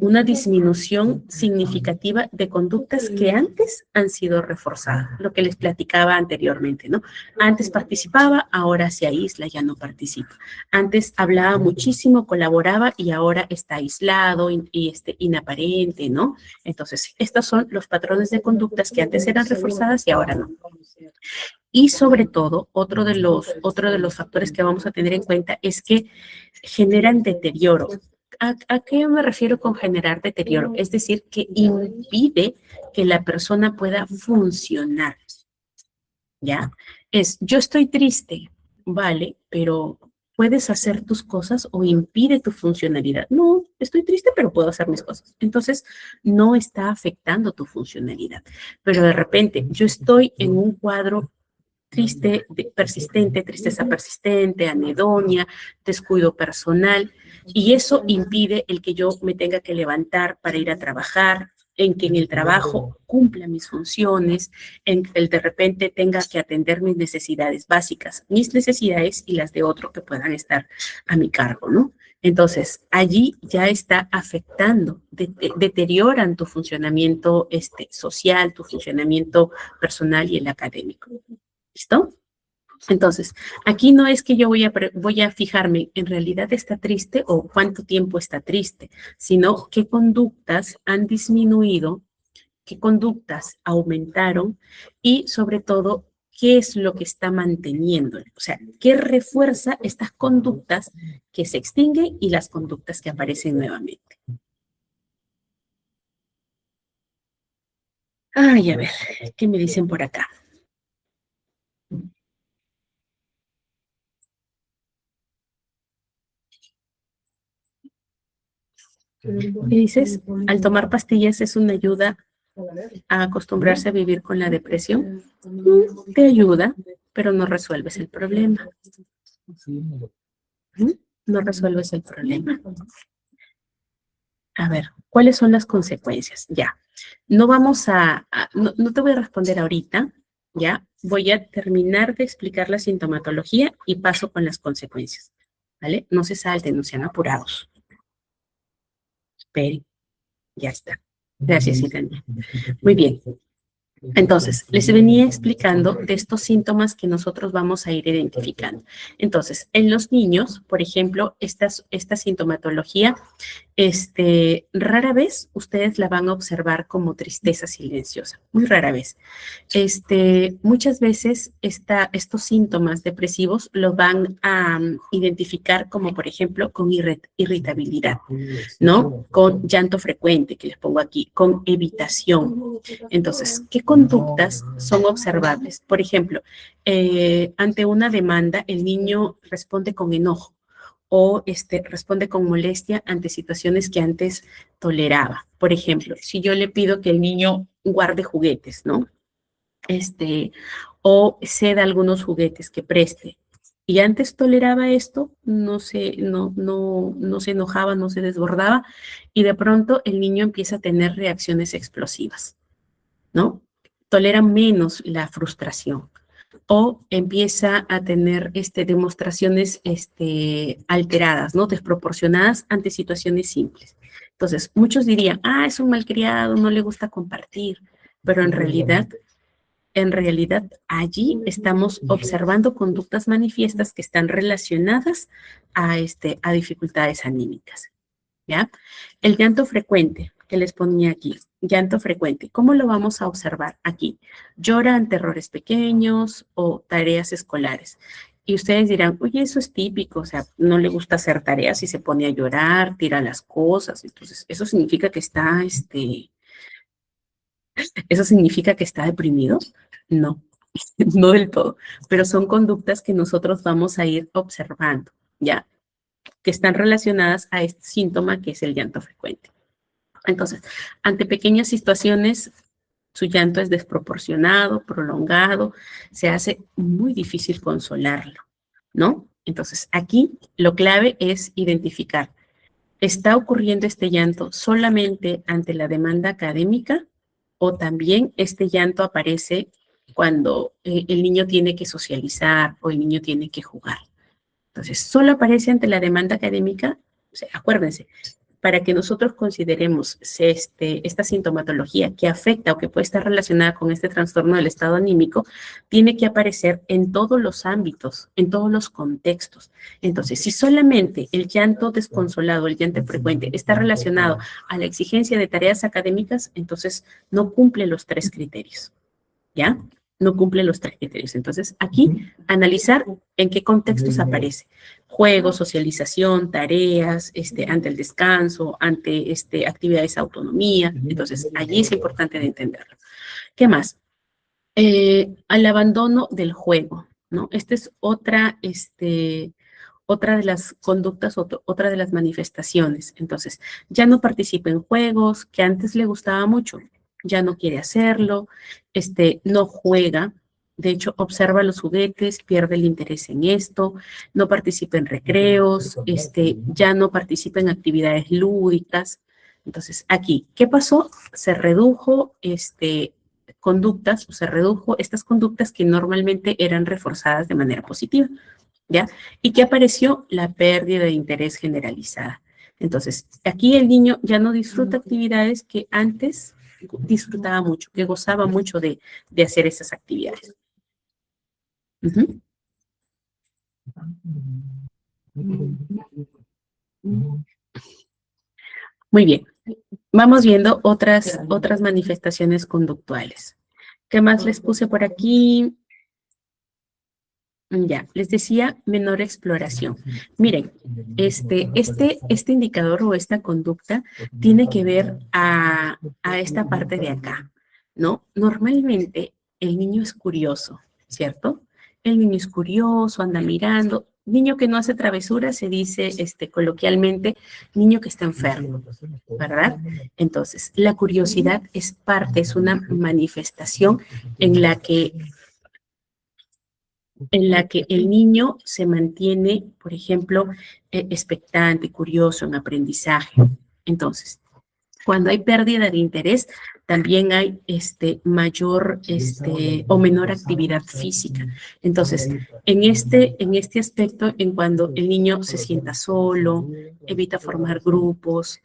una disminución significativa de conductas que antes han sido reforzadas, lo que les platicaba anteriormente, ¿no? Antes participaba, ahora se aísla, ya no participa. Antes hablaba muchísimo, colaboraba y ahora está aislado y inaparente, ¿no? Entonces, estos son los patrones de conductas que antes eran reforzadas y ahora no. Y sobre todo, otro de los factores que vamos a tener en cuenta es que generan deterioro. ¿A qué me refiero con generar deterioro? Es decir, que impide que la persona pueda funcionar, ¿ya? Yo estoy triste, vale, pero ¿puedes hacer tus cosas o impide tu funcionalidad? No, estoy triste, pero puedo hacer mis cosas. Entonces, no está afectando tu funcionalidad. Pero de repente, yo estoy en un cuadro persistente, tristeza persistente, anedonia, descuido personal, y eso impide el que yo me tenga que levantar para ir a trabajar, en que en el trabajo cumpla mis funciones, en que de repente tenga que atender mis necesidades básicas, mis necesidades y las de otro que puedan estar a mi cargo, ¿no? Entonces, allí ya está afectando, deterioran tu funcionamiento social, tu funcionamiento personal y el académico. ¿Listo? Entonces, aquí no es que yo voy a fijarme, en realidad está triste o cuánto tiempo está triste, sino qué conductas han disminuido, qué conductas aumentaron y sobre todo, qué es lo que está manteniendo. O sea, qué refuerza estas conductas que se extinguen y las conductas que aparecen nuevamente. Ay, a ver, ¿qué me dicen por acá? ¿Qué dices? Al tomar pastillas es una ayuda a acostumbrarse a vivir con la depresión. Te ayuda, pero no resuelves el problema. No resuelves el problema. A ver, ¿cuáles son las consecuencias? Ya, no vamos no te voy a responder ahorita, ya, voy a terminar de explicar la sintomatología y paso con las consecuencias, ¿vale? No se salten, no sean apurados. Esperen, ya está. Gracias, Irene. Muy bien. Entonces, les venía explicando de estos síntomas que nosotros vamos a ir identificando. Entonces, en los niños, por ejemplo, esta sintomatología, rara vez ustedes la van a observar como tristeza silenciosa, muy rara vez. Muchas veces estos síntomas depresivos lo van a identificar como, por ejemplo, con irritabilidad, ¿no? Con llanto frecuente, que les pongo aquí, con evitación. Entonces, ¿qué conductas son observables? Por ejemplo, ante una demanda, el niño responde con enojo o responde con molestia ante situaciones que antes toleraba. Por ejemplo, si yo le pido que el niño guarde juguetes, ¿no? O ceda algunos juguetes que preste. Y antes toleraba esto, no se enojaba, no se desbordaba, y de pronto el niño empieza a tener reacciones explosivas, ¿no? Tolera menos la frustración o empieza a tener demostraciones alteradas, ¿no? Desproporcionadas ante situaciones simples. Entonces, muchos dirían, es un malcriado, no le gusta compartir, pero en realidad allí estamos observando conductas manifiestas que están relacionadas a dificultades anímicas, ¿ya? El llanto frecuente que les ponía aquí, llanto frecuente, ¿cómo lo vamos a observar aquí? Llora ante errores pequeños o tareas escolares. Y ustedes dirán, oye, eso es típico, o sea, no le gusta hacer tareas y se pone a llorar, tira las cosas. Entonces, eso significa que ¿eso significa que está deprimido? No, no del todo, pero son conductas que nosotros vamos a ir observando, ¿ya? Que están relacionadas a este síntoma que es el llanto frecuente. Entonces, ante pequeñas situaciones Su llanto es desproporcionado, prolongado, se hace muy difícil consolarlo, ¿no? Entonces, aquí lo clave es identificar, ¿está ocurriendo este llanto solamente ante la demanda académica o también este llanto aparece cuando el niño tiene que socializar o el niño tiene que jugar? Entonces, solo aparece ante la demanda académica. O sea, acuérdense, para que nosotros consideremos esta sintomatología que afecta o que puede estar relacionada con este trastorno del estado anímico, tiene que aparecer en todos los ámbitos, en todos los contextos. Entonces, si solamente el llanto desconsolado, el llanto frecuente, está relacionado a la exigencia de tareas académicas, entonces no cumple los 3 criterios, ¿ya? No cumple los 3 criterios. Entonces, aquí, analizar en qué contextos aparece. Juego, socialización, tareas, ante el descanso, ante actividades de autonomía. Entonces, allí es importante de entenderlo. ¿Qué más? Al abandono del juego, ¿no? Esta es otra de las conductas, otra de las manifestaciones. Entonces, ya no participa en juegos que antes le gustaba mucho, ya no quiere hacerlo, no juega, de hecho, observa los juguetes, pierde el interés en esto, no participa en recreos, ya no participa en actividades lúdicas. Entonces, aquí, ¿qué pasó? Se redujo, conductas, o se redujo estas conductas que normalmente eran reforzadas de manera positiva, ¿ya? ¿Y qué apareció? La pérdida de interés generalizada. Entonces, aquí el niño ya no disfruta actividades que antes disfrutaba mucho, que gozaba mucho de hacer esas actividades. Uh-huh. Muy bien. Vamos viendo otras manifestaciones conductuales. ¿Qué más les puse por aquí? Ya, les decía menor exploración. Miren, este indicador o esta conducta tiene que ver a esta parte de acá, ¿no? Normalmente el niño es curioso, ¿cierto? El niño es curioso, anda mirando. Niño que no hace travesuras se dice coloquialmente niño que está enfermo, ¿verdad? Entonces, la curiosidad es parte, es una manifestación en la que el niño se mantiene, por ejemplo, expectante, curioso en aprendizaje. Entonces, cuando hay pérdida de interés, también hay mayor o menor actividad física. Entonces, en este aspecto, en cuando el niño se sienta solo, evita formar grupos,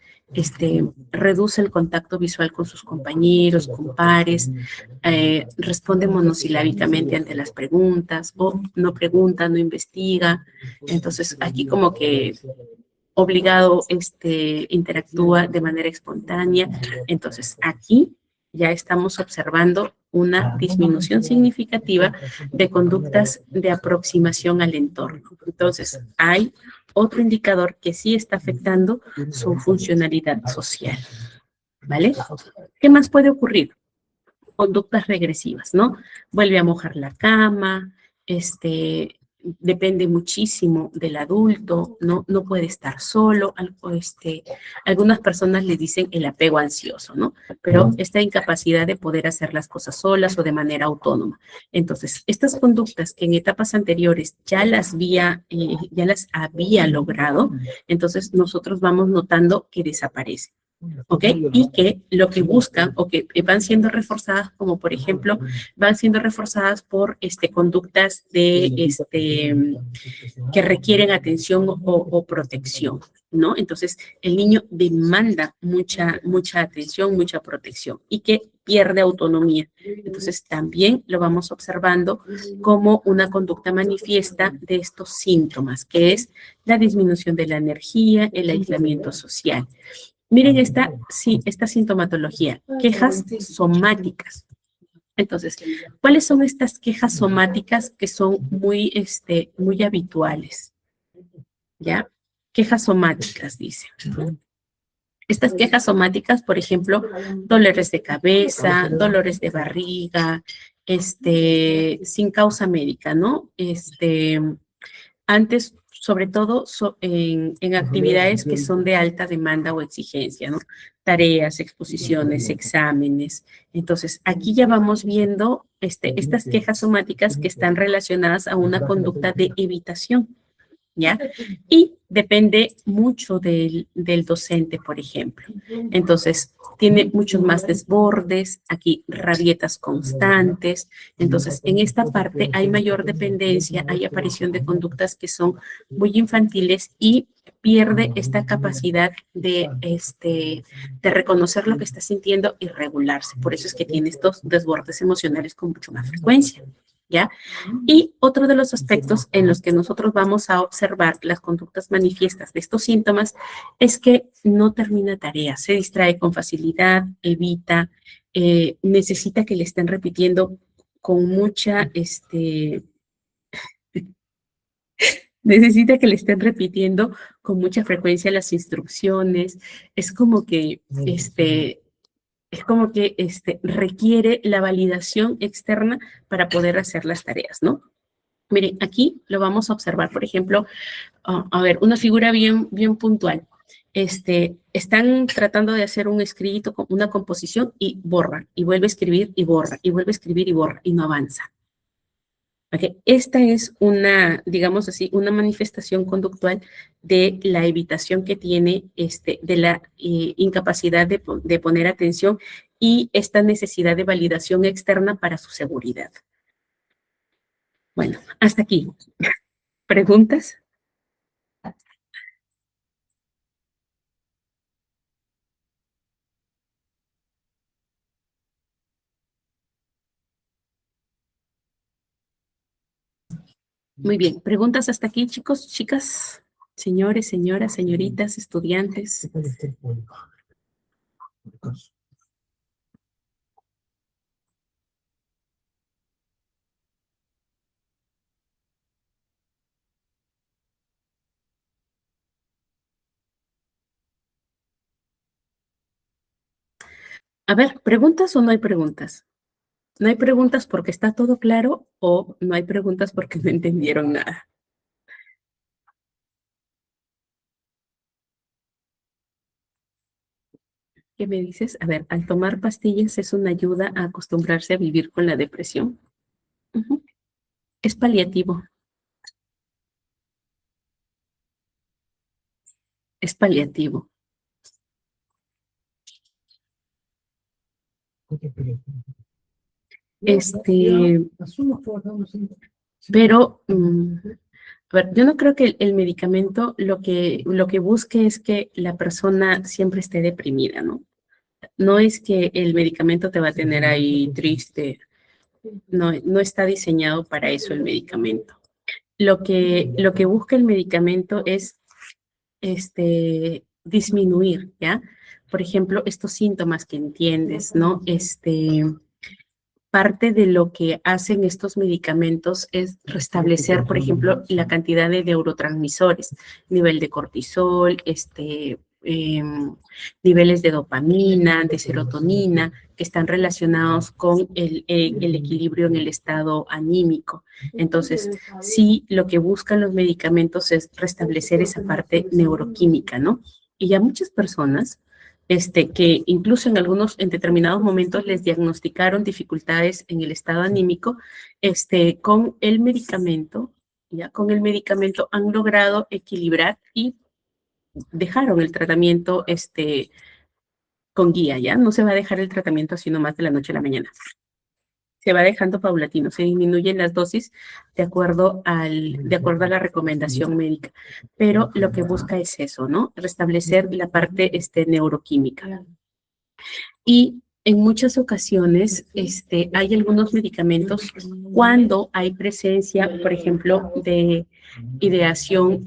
reduce el contacto visual con sus compañeros, con pares, responde monosilábicamente ante las preguntas, o no pregunta, no investiga. Entonces, aquí como que obligado interactúa de manera espontánea. Entonces, aquí ya estamos observando una disminución significativa de conductas de aproximación al entorno. Entonces, hay otro indicador que sí está afectando su funcionalidad social, ¿vale? ¿Qué más puede ocurrir? Conductas regresivas, ¿no? Vuelve a mojar la cama, depende muchísimo del adulto, no puede estar solo, algunas personas le dicen el apego ansioso, ¿no? Pero esta incapacidad de poder hacer las cosas solas o de manera autónoma. Entonces, estas conductas que en etapas anteriores ya las había logrado, entonces nosotros vamos notando que desaparecen. ¿Ok? Y que lo que buscan o que van siendo reforzadas, como por ejemplo, van siendo reforzadas por conductas que requieren atención o protección, ¿no? Entonces, el niño demanda mucha atención, mucha protección y que pierde autonomía. Entonces, también lo vamos observando como una conducta manifiesta de estos síntomas, que es la disminución de la energía, el aislamiento social. Miren esta sintomatología, quejas somáticas. Entonces, ¿cuáles son estas quejas somáticas que son muy habituales? ¿Ya? Quejas somáticas, dice. Estas quejas somáticas, por ejemplo, dolores de cabeza, dolores de barriga, sin causa médica, ¿no? Antes sobre todo en actividades que son de alta demanda o exigencia, ¿no? Tareas, exposiciones, exámenes. Entonces, aquí ya vamos viendo estas quejas somáticas que están relacionadas a una conducta de evitación, ¿ya? Y depende mucho del docente, por ejemplo. Entonces, tiene muchos más desbordes, aquí rabietas constantes. Entonces, en esta parte hay mayor dependencia, hay aparición de conductas que son muy infantiles y pierde esta capacidad de reconocer lo que está sintiendo y regularse. Por eso es que tiene estos desbordes emocionales con mucho más frecuencia, ¿ya? Y otro de los aspectos en los que nosotros vamos a observar las conductas manifiestas de estos síntomas es que no termina tareas, se distrae con facilidad, evita, necesita que le estén repitiendo con mucha, necesita que le estén repitiendo con mucha frecuencia las instrucciones. Es como que, requiere la validación externa para poder hacer las tareas, ¿no? Miren, aquí lo vamos a observar, por ejemplo, a ver, una figura bien puntual. Están tratando de hacer un escrito, una composición y borra, y vuelve a escribir y borra, y vuelve a escribir y borra, y no avanza. ¿Okay? Esta es una, digamos así, una manifestación conductual de la evitación que tiene, de la incapacidad de poner atención y esta necesidad de validación externa para su seguridad. Bueno, hasta aquí. ¿Preguntas? Muy bien. ¿Preguntas hasta aquí, chicos, chicas, señores, señoras, señoritas, estudiantes? A ver, ¿preguntas o no hay preguntas? ¿No hay preguntas porque está todo claro o no hay preguntas porque no entendieron nada? ¿Qué me dices? A ver, al tomar pastillas es una ayuda a acostumbrarse a vivir con la depresión. Ujú. Es paliativo, es paliativo. Este, pero, a ver, yo no creo que el medicamento lo que busque es que la persona siempre esté deprimida, ¿no? No es que el medicamento te va a tener ahí triste, no, no está diseñado para eso el medicamento. Lo que busca el medicamento es disminuir, ¿ya? Por ejemplo, estos síntomas que entiendes, ¿no? Parte de lo que hacen estos medicamentos es restablecer, por ejemplo, la cantidad de neurotransmisores, nivel de cortisol, niveles de dopamina, de serotonina, que están relacionados con el equilibrio en el estado anímico. Entonces, sí, lo que buscan los medicamentos es restablecer esa parte neuroquímica, ¿no? Y ya muchas personas que incluso en determinados momentos les diagnosticaron dificultades en el estado anímico, con el medicamento, ya con el medicamento han logrado equilibrar y dejaron el tratamiento, con guía, ya no se va a dejar el tratamiento así nomás de la noche a la mañana. Se va dejando paulatino, se disminuyen las dosis de acuerdo a la recomendación médica, pero lo que busca es eso, ¿no? Restablecer la parte neuroquímica. Y en muchas ocasiones hay algunos medicamentos cuando hay presencia, por ejemplo, de ideación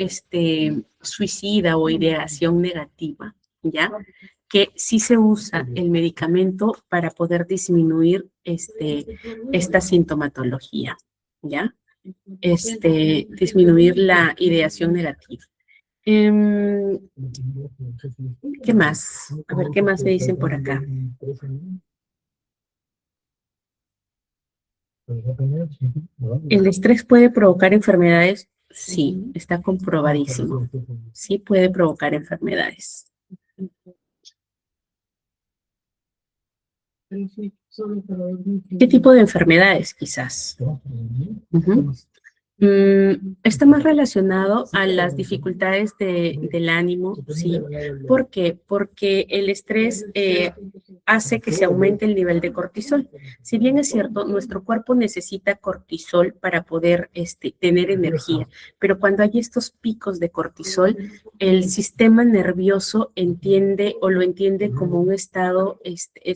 suicida o ideación negativa, ¿ya? Que sí se usa el medicamento para poder disminuir esta sintomatología, ¿ya? Disminuir la ideación negativa. ¿Qué más? A ver, ¿qué más me dicen por acá? El estrés puede provocar enfermedades. Sí, está comprobadísimo. Sí puede provocar enfermedades. ¿Qué tipo de enfermedades, quizás? Ujú. Está más relacionado a las dificultades del ánimo, sí. ¿Por qué? Porque el estrés hace que se aumente el nivel de cortisol. Si bien es cierto, nuestro cuerpo necesita cortisol para poder tener energía, pero cuando hay estos picos de cortisol, el sistema nervioso entiende o lo entiende como un estado,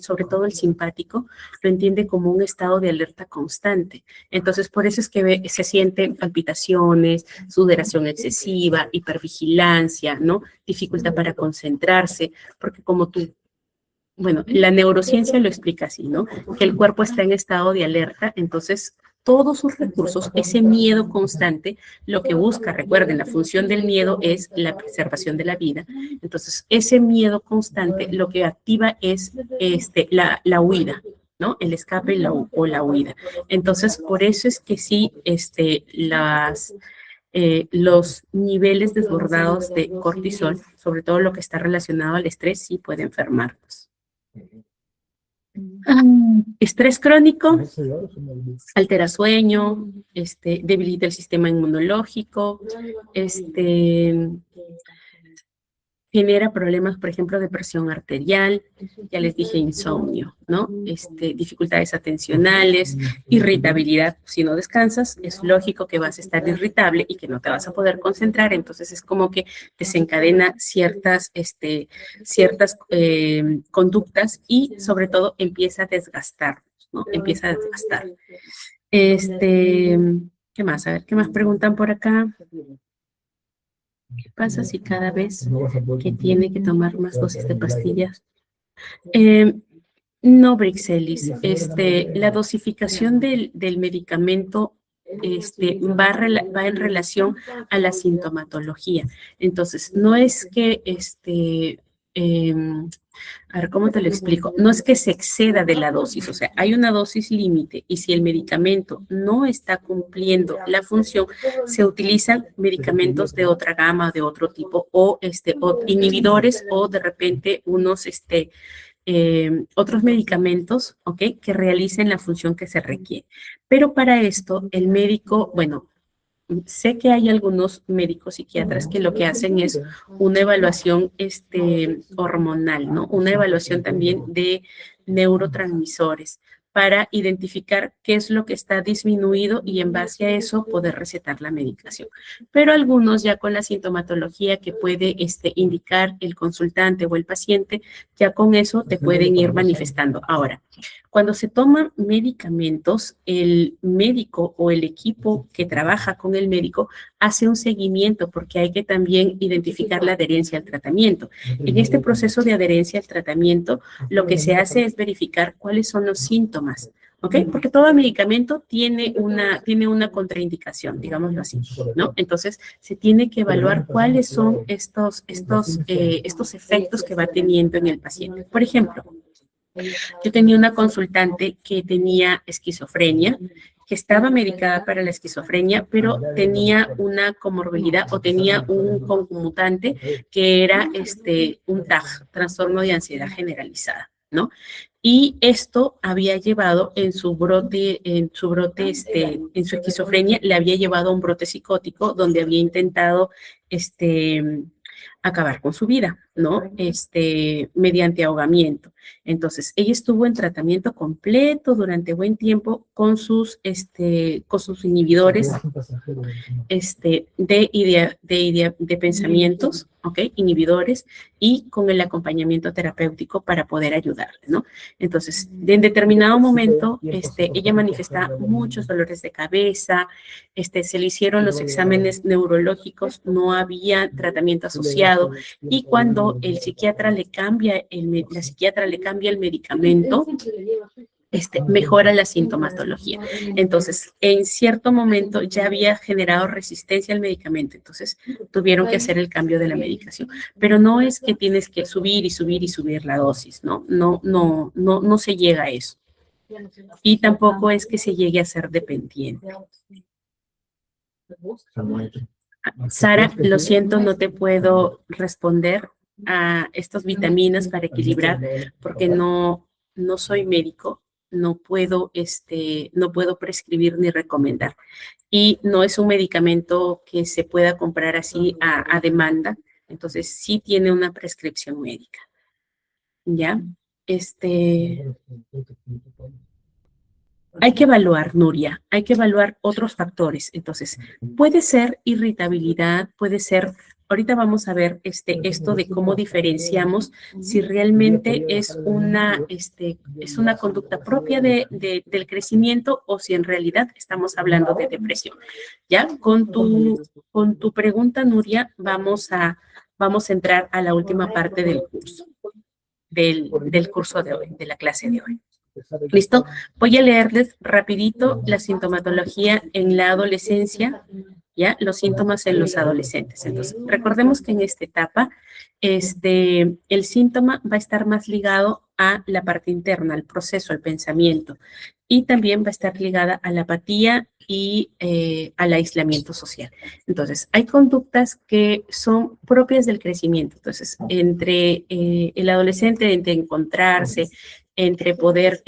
sobre todo el simpático, lo entiende como un estado de alerta constante. Entonces, por eso es que se sienten palpitaciones, sudoración excesiva, hipervigilancia, ¿no? Dificultad para concentrarse, porque como tú, bueno, la neurociencia lo explica así, ¿no? Que el cuerpo está en estado de alerta, entonces todos sus recursos, ese miedo constante, lo que busca, recuerden, la función del miedo es la preservación de la vida. Entonces, ese miedo constante lo que activa es la huida, ¿no? El escape o la huida. Entonces, por eso es que sí, los niveles desbordados de cortisol, sobre todo lo que está relacionado al estrés, sí puede enfermarnos. Estrés crónico altera sueño, debilita el sistema inmunológico, genera problemas, por ejemplo, de presión arterial, ya les dije insomnio, ¿no? Dificultades atencionales, irritabilidad. Si no descansas, es lógico que vas a estar irritable y que no te vas a poder concentrar, entonces es como que desencadena ciertas conductas y sobre todo empieza a desgastar, ¿no? Empieza a desgastar. ¿Qué más? A ver, ¿qué más preguntan por acá? ¿Qué pasa si cada vez que tiene que tomar más dosis de pastillas? No, Brixelis. La dosificación del medicamento va en relación a la sintomatología. Entonces, no es que a ver, ¿cómo te lo explico? No es que se exceda de la dosis, o sea, hay una dosis límite y si el medicamento no está cumpliendo la función, se utilizan medicamentos de otra gama, de otro tipo, o inhibidores o de repente unos, otros medicamentos, ¿ok? Que realicen la función que se requiere. Pero para esto, el médico, bueno, sé que hay algunos médicos psiquiatras que lo que hacen es una evaluación hormonal, ¿no? Una evaluación también de neurotransmisores para identificar qué es lo que está disminuido y en base a eso poder recetar la medicación. Pero algunos ya con la sintomatología que puede indicar el consultante o el paciente, ya con eso te pueden ir manifestando. Ahora, cuando se toman medicamentos, el médico o el equipo que trabaja con el médico hace un seguimiento porque hay que también identificar la adherencia al tratamiento. En este proceso de adherencia al tratamiento, lo que se hace es verificar cuáles son los síntomas. ¿Ok? Porque todo medicamento tiene una contraindicación, digámoslo así, ¿no? Entonces, se tiene que evaluar cuáles son estos efectos que va teniendo en el paciente. Por ejemplo, yo tenía una consultante que tenía esquizofrenia, que estaba medicada para la esquizofrenia, pero tenía una comorbilidad o tenía un concomitante que era un TAG, trastorno de ansiedad generalizada, ¿no? Y esto había llevado en su brote, en su esquizofrenia, le había llevado a un brote psicótico donde había intentado, acabar con su vida, ¿no? Mediante ahogamiento. Entonces, ella estuvo en tratamiento completo durante buen tiempo con sus inhibidores de pensamientos, ¿ok? Inhibidores y con el acompañamiento terapéutico para poder ayudarle, ¿no? Entonces, en determinado momento, ella manifestaba muchos dolores de cabeza, se le hicieron los exámenes neurológicos, no había tratamiento asociado y cuando el psiquiatra le cambia la psiquiatra le cambia el medicamento, mejora la sintomatología. Entonces, en cierto momento ya había generado resistencia al medicamento, entonces tuvieron que hacer el cambio de la medicación. Pero no es que tienes que subir y subir y subir la dosis, ¿no? No se llega a eso. Y tampoco es que se llegue a ser dependiente. Sara, lo siento, no te puedo responder a estas vitaminas para equilibrar porque no soy médico, no puedo prescribir ni recomendar. Y no es un medicamento que se pueda comprar así a demanda, entonces sí tiene una prescripción médica. ¿Ya? Hay que evaluar, Nuria, hay que evaluar otros factores. Entonces, puede ser irritabilidad, puede ser, ahorita vamos a ver esto de cómo diferenciamos si realmente es una conducta propia del crecimiento o si en realidad estamos hablando de depresión. ¿Ya? Con tu pregunta, Nuria, vamos a entrar a la última parte del curso, del curso de hoy, de la clase de hoy. ¿Listo? Voy a leerles rapidito la sintomatología en la adolescencia, ¿ya? Los síntomas en los adolescentes. Entonces, recordemos que en esta etapa, el síntoma va a estar más ligado a la parte interna, al proceso, al pensamiento, y también va a estar ligada a la apatía y al aislamiento social. Entonces, hay conductas que son propias del crecimiento. Entonces, entre el adolescente, entre encontrarse, entre poder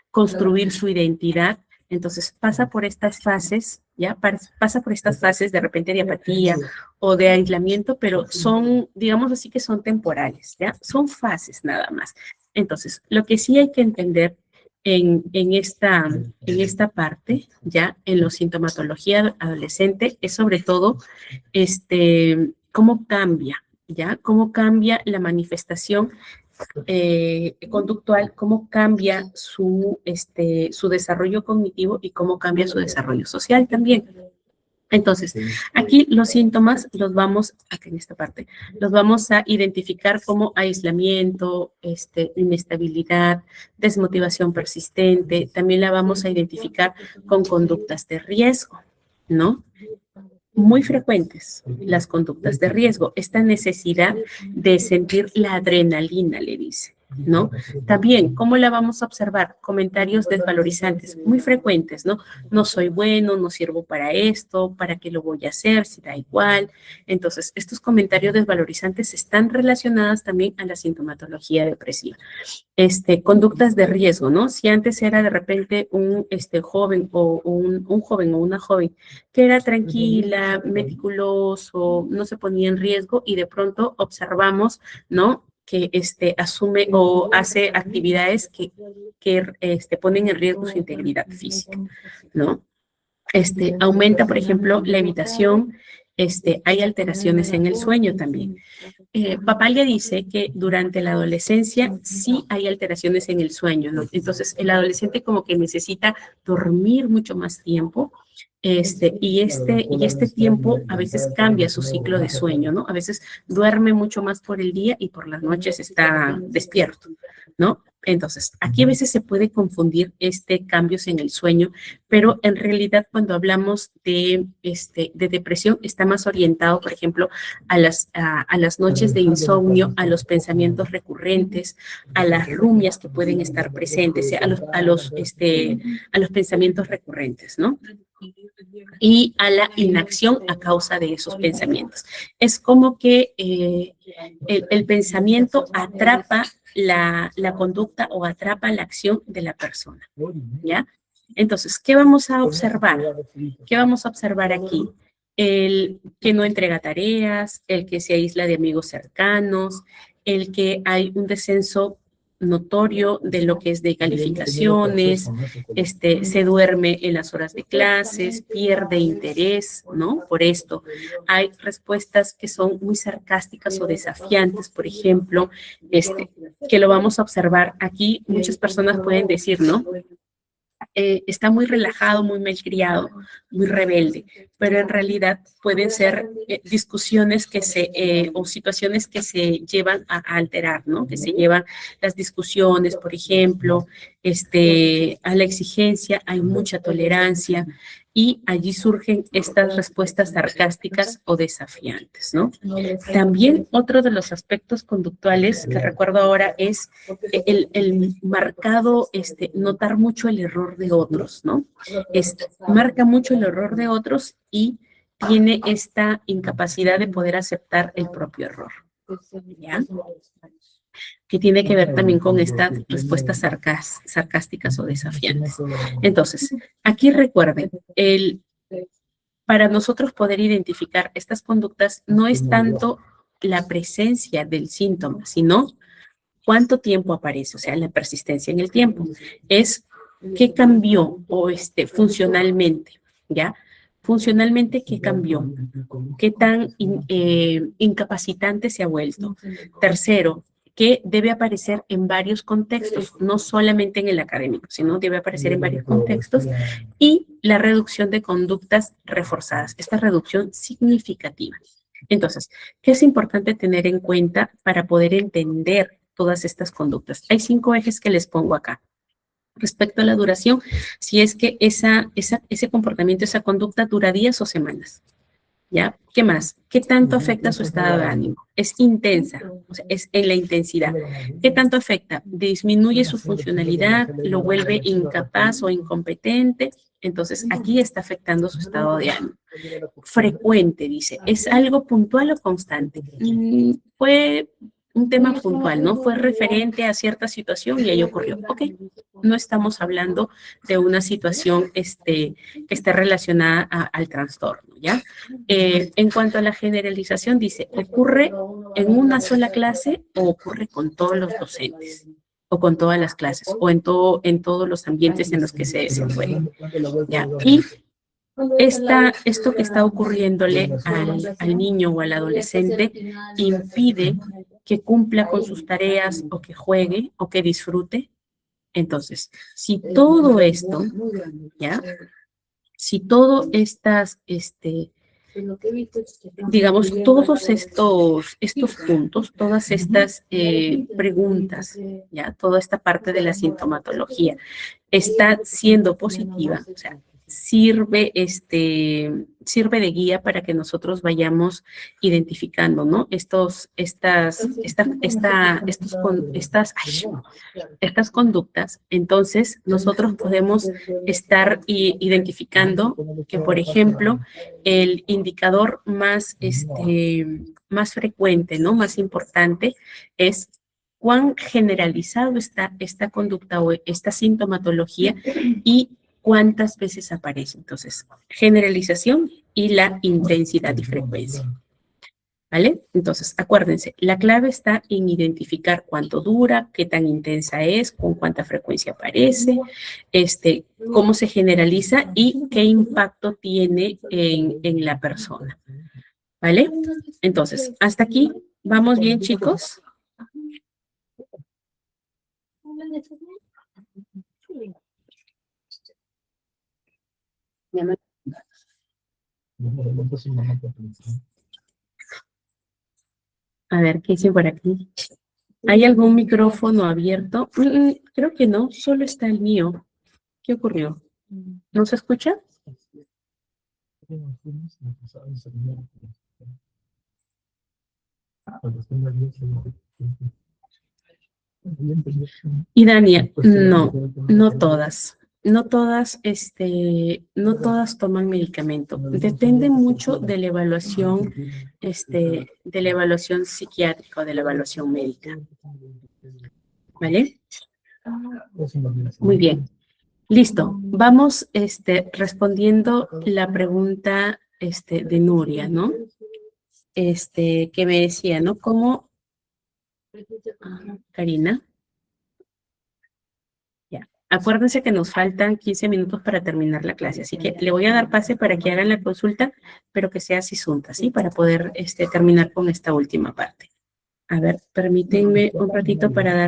construir su identidad. Entonces pasa por estas fases, ¿ya? Pasa por estas fases de repente de apatía o de aislamiento, pero son, digamos así que son temporales, ¿ya? Son fases nada más. Entonces, lo que sí hay que entender en esta parte, ya, en la sintomatología adolescente, es sobre todo cómo cambia, ¿ya? Cómo cambia la manifestación conductual, cómo cambia su desarrollo cognitivo y cómo cambia su desarrollo social también. Entonces, aquí los síntomas aquí en esta parte, los vamos a identificar como aislamiento, inestabilidad, desmotivación persistente. También la vamos a identificar con conductas de riesgo, ¿no? Muy frecuentes las conductas de riesgo, esta necesidad de sentir la adrenalina, le dice, ¿no? También, ¿cómo la vamos a observar? Comentarios desvalorizantes, muy frecuentes, ¿no? No soy bueno, no sirvo para esto, ¿para qué lo voy a hacer? Si da igual. Entonces, estos comentarios desvalorizantes están relacionados también a la sintomatología depresiva. Conductas de riesgo, ¿no? Si antes era de repente un joven o un joven o una joven que era tranquila, meticuloso, no se ponía en riesgo y de pronto observamos, ¿no? Que asume o hace actividades que ponen en riesgo su integridad física, ¿no? Aumenta, por ejemplo, la evitación, hay alteraciones en el sueño también. Papaglia dice que durante la adolescencia sí hay alteraciones en el sueño, ¿no? Entonces, el adolescente como que necesita dormir mucho más tiempo, y este tiempo a veces cambia su ciclo de sueño, ¿no? A veces duerme mucho más por el día y por las noches está despierto, ¿no? Entonces, aquí a veces se puede confundir cambios en el sueño, pero en realidad cuando hablamos de depresión está más orientado, por ejemplo, a las noches de insomnio, a los pensamientos recurrentes, a las rumias que pueden estar presentes, a los pensamientos recurrentes, ¿no? Y a la inacción a causa de esos pensamientos. Es como que el pensamiento atrapa la conducta o atrapa la acción de la persona, ¿ya? Entonces, ¿qué vamos a observar? ¿Qué vamos a observar aquí? El que no entrega tareas, el que se aísla de amigos cercanos, el que hay un descenso notorio de lo que es de calificaciones, se duerme en las horas de clases, pierde interés, ¿no? Por esto. Hay respuestas que son muy sarcásticas o desafiantes, por ejemplo, que lo vamos a observar aquí. Muchas personas pueden decir, ¿no? Está muy relajado, muy malcriado, muy rebelde, pero en realidad pueden ser discusiones o situaciones que se llevan a alterar, ¿no? Que se llevan las discusiones, por ejemplo, a la exigencia, hay mucha tolerancia y allí surgen estas respuestas sarcásticas o desafiantes, ¿no? También otro de los aspectos conductuales que recuerdo ahora es el marcado, notar mucho el error de otros, ¿no? Marca mucho el error de otros y tiene esta incapacidad de poder aceptar el propio error, ¿ya? Que tiene que ver también con estas respuestas sarcásticas o desafiantes. Entonces, aquí recuerden, para nosotros poder identificar estas conductas no es tanto la presencia del síntoma, sino cuánto tiempo aparece, o sea, la persistencia en el tiempo. Es qué cambió o funcionalmente, ¿ya? Funcionalmente, ¿qué cambió? ¿Qué tan incapacitante se ha vuelto? Tercero, que debe aparecer en varios contextos, no solamente en el académico, sino debe aparecer en varios contextos, y la reducción de conductas reforzadas, esta reducción significativa. Entonces, ¿qué es importante tener en cuenta para poder entender todas estas conductas? Hay 5 ejes que les pongo acá. Respecto a la duración, si es que ese comportamiento, esa conducta dura días o semanas. ¿Ya? ¿Qué más? ¿Qué tanto afecta su estado de ánimo? Es intensa, o sea, es en la intensidad. ¿Qué tanto afecta? Disminuye su funcionalidad, lo vuelve incapaz o incompetente. Entonces, aquí está afectando su estado de ánimo. Frecuente, dice. ¿Es algo puntual o constante? Fue un tema puntual, ¿no? Fue referente a cierta situación y ahí ocurrió. Ok, no estamos hablando de una situación que esté relacionada al trastorno, ¿ya? En cuanto a la generalización, dice, ¿ocurre en una sola clase o ocurre con todos los docentes? O con todas las clases, o en todos los ambientes en los que se desenvuelve, ¿ya? Y esto que está ocurriéndole al niño o al adolescente impide que cumpla con sus tareas o que juegue o que disfrute. Entonces, si todo esto, ¿ya? Si todos digamos, todos estos puntos, todas estas preguntas, ¿ya? Toda esta parte de la sintomatología está siendo positiva, o sea, sirve de guía para que nosotros vayamos identificando, ¿no? Estas conductas. Entonces, nosotros podemos estar identificando que, por ejemplo, el indicador más frecuente, ¿no? Más importante es cuán generalizado está esta conducta o esta sintomatología y cuántas veces aparece. Entonces, generalización y la intensidad y frecuencia. ¿Vale? Entonces, acuérdense, la clave está en identificar cuánto dura, qué tan intensa es, con cuánta frecuencia aparece, cómo se generaliza y qué impacto tiene en la persona. ¿Vale? Entonces, hasta aquí, ¿vamos bien, chicos? A ver, ¿qué hice por aquí? ¿Hay algún micrófono abierto? Creo que no, solo está el mío. ¿Qué ocurrió? ¿No se escucha? Y Dania, no todas. No todas, no todas toman medicamento. Depende mucho de la evaluación, de la evaluación psiquiátrica o de la evaluación médica. ¿Vale? Muy bien. Listo. Vamos, respondiendo la pregunta, de Nuria, ¿no? Que me decía, ¿no? ¿Cómo? Karina. Ya. Acuérdense que nos faltan 15 minutos para terminar la clase, así que le voy a dar pase para que hagan la consulta, pero que sea sisunta, ¿sí? Para poder terminar con esta última parte. A ver, permítanme un ratito para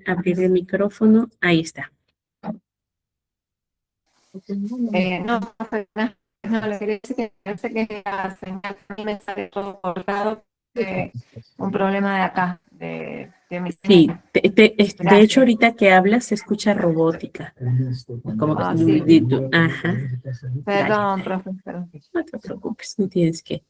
abrir el micrófono. Ahí está. No, le quería decir que parece que la señal me sale todo cortado, un problema de acá, de Sí, de hecho, Gracias. ahorita que hablas se escucha robótica. Como que, Ah, sí. ajá, Perdón, profe, perdón. no te preocupes, no tienes que.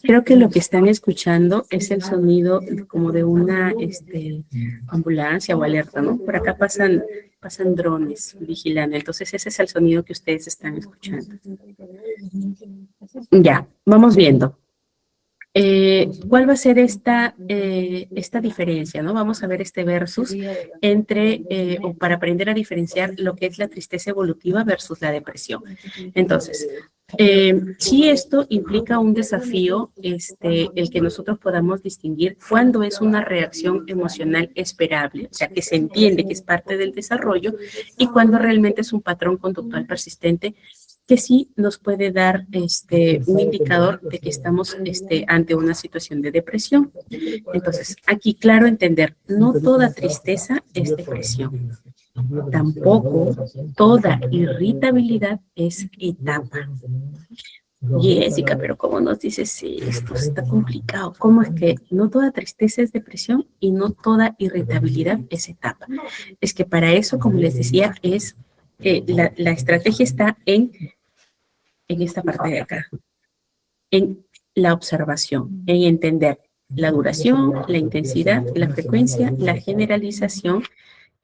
Creo que lo que están escuchando es el sonido como de una ambulancia o alerta, ¿no? Por acá pasan drones vigilando, entonces ese es el sonido que ustedes están escuchando. Ya, vamos viendo. ¿Cuál va a ser esta diferencia, ¿no? Vamos a ver este versus entre, o para aprender a diferenciar lo que es la tristeza evolutiva versus la depresión. Entonces, sí, esto implica un desafío, el que nosotros podamos distinguir cuándo es una reacción emocional esperable, o sea, que se entiende que es parte del desarrollo, y cuándo realmente es un patrón conductual persistente que sí nos puede dar un indicador de que estamos ante una situación de depresión. Entonces, aquí claro entender, no toda tristeza es depresión. Tampoco toda irritabilidad es etapa. Jessica, pero ¿cómo nos dices esto? Está complicado. ¿Cómo es que no toda tristeza es depresión y no toda irritabilidad es etapa? Es que para eso, como les decía, la estrategia está en esta parte de acá, en la observación, en entender la duración, la intensidad, la frecuencia, la generalización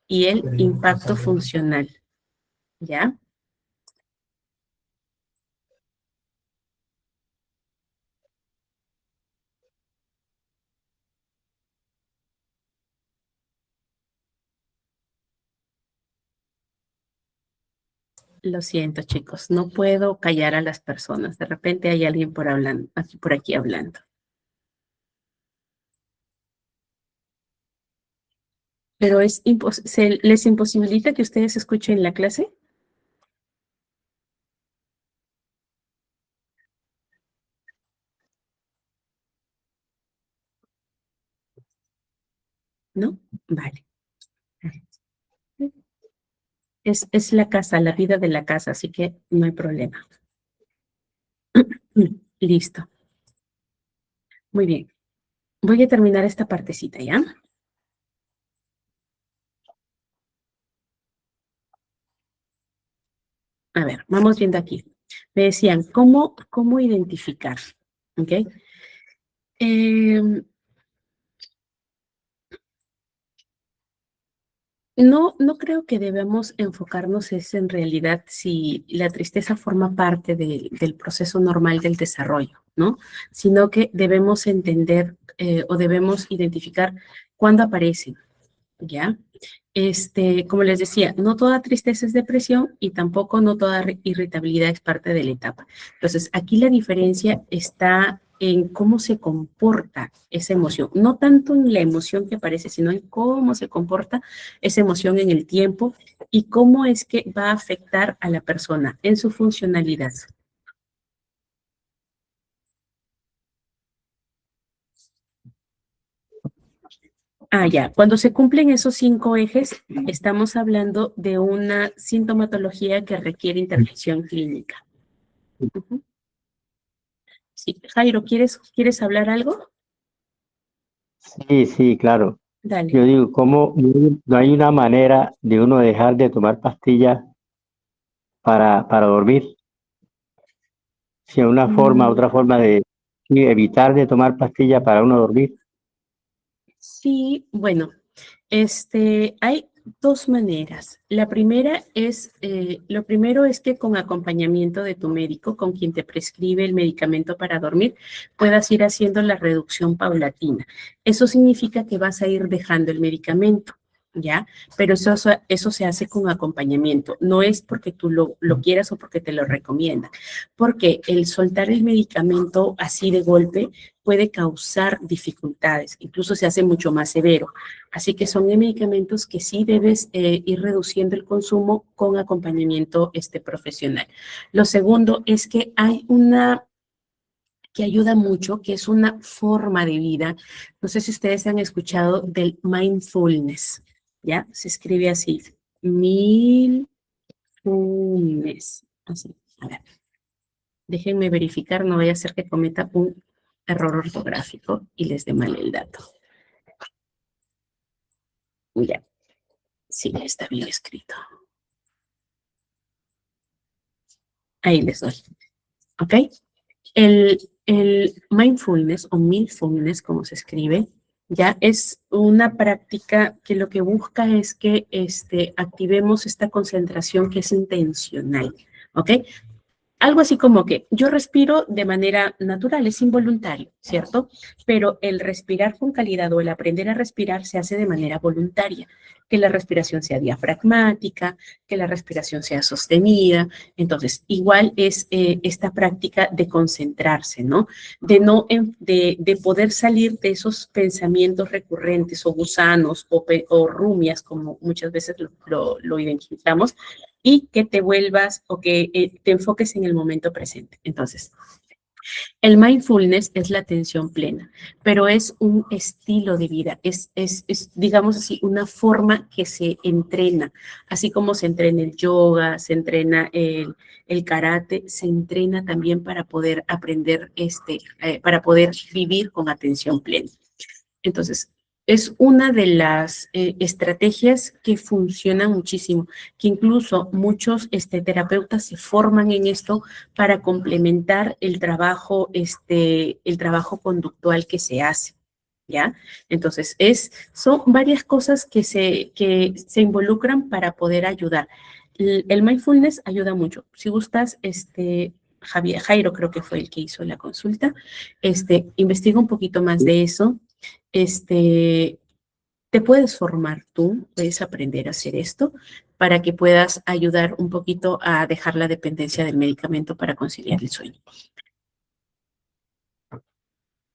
y el impacto funcional. ¿Ya? Lo siento, chicos, no puedo callar a las personas. De repente hay alguien por aquí hablando. Pero ¿se les imposibilita que ustedes escuchen la clase? ¿No? Vale. Es la casa, la vida de la casa, así que no hay problema. Listo. Muy bien. Voy a terminar esta partecita, ¿ya? A ver, vamos viendo aquí. Me decían, ¿cómo identificar? ¿Ok? No creo que debamos enfocarnos en realidad si la tristeza forma parte del proceso normal del desarrollo, ¿no? Sino que debemos entender o debemos identificar cuándo aparecen, ¿ya? Como les decía, no toda tristeza es depresión y tampoco no toda irritabilidad es parte de la etapa. Entonces, aquí la diferencia está en cómo se comporta esa emoción, no tanto en la emoción que aparece, sino en cómo se comporta esa emoción en el tiempo y cómo es que va a afectar a la persona en su funcionalidad. Ya. Cuando se cumplen esos 5 ejes, estamos hablando de una sintomatología que requiere intervención clínica. Ujú. Sí. Jairo, ¿quieres hablar algo? Sí, sí, claro. Dale. Yo digo, ¿cómo no hay una manera de uno dejar de tomar pastillas para dormir? Si hay una forma, Mm, otra forma de evitar de tomar pastillas para uno dormir. Sí, bueno, hay 2 maneras. La primera lo primero es que con acompañamiento de tu médico, con quien te prescribe el medicamento para dormir, puedas ir haciendo la reducción paulatina. Eso significa que vas a ir dejando el medicamento, ¿ya? Pero eso se hace con acompañamiento. No es porque tú lo quieras o porque te lo recomiendan, porque el soltar el medicamento así de golpe puede causar dificultades, incluso se hace mucho más severo. Así que son medicamentos que sí debes ir reduciendo el consumo con acompañamiento profesional. Lo segundo es que hay una que ayuda mucho, que es una forma de vida. No sé si ustedes han escuchado del mindfulness, ¿ya? Se escribe así, mindfulness, así. A ver, déjenme verificar, no vaya a ser que cometa un error ortográfico y les dé mal el dato. Ya, sí, está bien escrito. Ahí les doy, ¿ok? El mindfulness o mindfulness, como se escribe, ya es una práctica que lo que busca es que activemos esta concentración que es intencional, ¿ok? Algo así como que yo respiro de manera natural, es involuntario, ¿cierto? Pero el respirar con calidad o el aprender a respirar se hace de manera voluntaria. Que la respiración sea diafragmática, que la respiración sea sostenida. Entonces, igual es esta práctica de concentrarse, ¿no? De poder salir de esos pensamientos recurrentes o gusanos o rumias, como muchas veces lo identificamos, y que te vuelvas o que te enfoques en el momento presente. Entonces, el mindfulness es la atención plena, pero es un estilo de vida, es, digamos así, una forma que se entrena, así como se entrena el yoga, se entrena el karate, se entrena también para poder aprender, para poder vivir con atención plena. Entonces, es una de las estrategias que funcionan muchísimo, que incluso muchos terapeutas se forman en esto para complementar el trabajo conductual que se hace, ¿ya? Entonces, son varias cosas que se involucran para poder ayudar. El mindfulness ayuda mucho. Si gustas, Jairo creo que fue el que hizo la consulta, investiga un poquito más de eso. Te puedes formar tú, puedes aprender a hacer esto para que puedas ayudar un poquito a dejar la dependencia del medicamento para conciliar el sueño.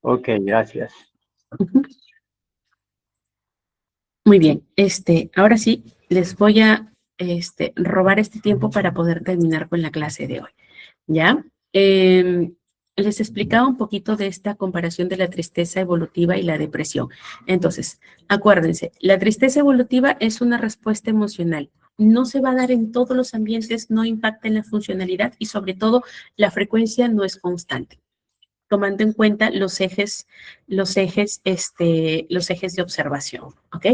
Ok, gracias. Muy bien, ahora sí, les voy a robar este tiempo para poder terminar con la clase de hoy, ¿ya? Les explicaba un poquito de esta comparación de la tristeza evolutiva y la depresión. Entonces, acuérdense, la tristeza evolutiva es una respuesta emocional. No se va a dar en todos los ambientes, no impacta en la funcionalidad y sobre todo la frecuencia no es constante, tomando en cuenta los ejes de observación, ¿ok?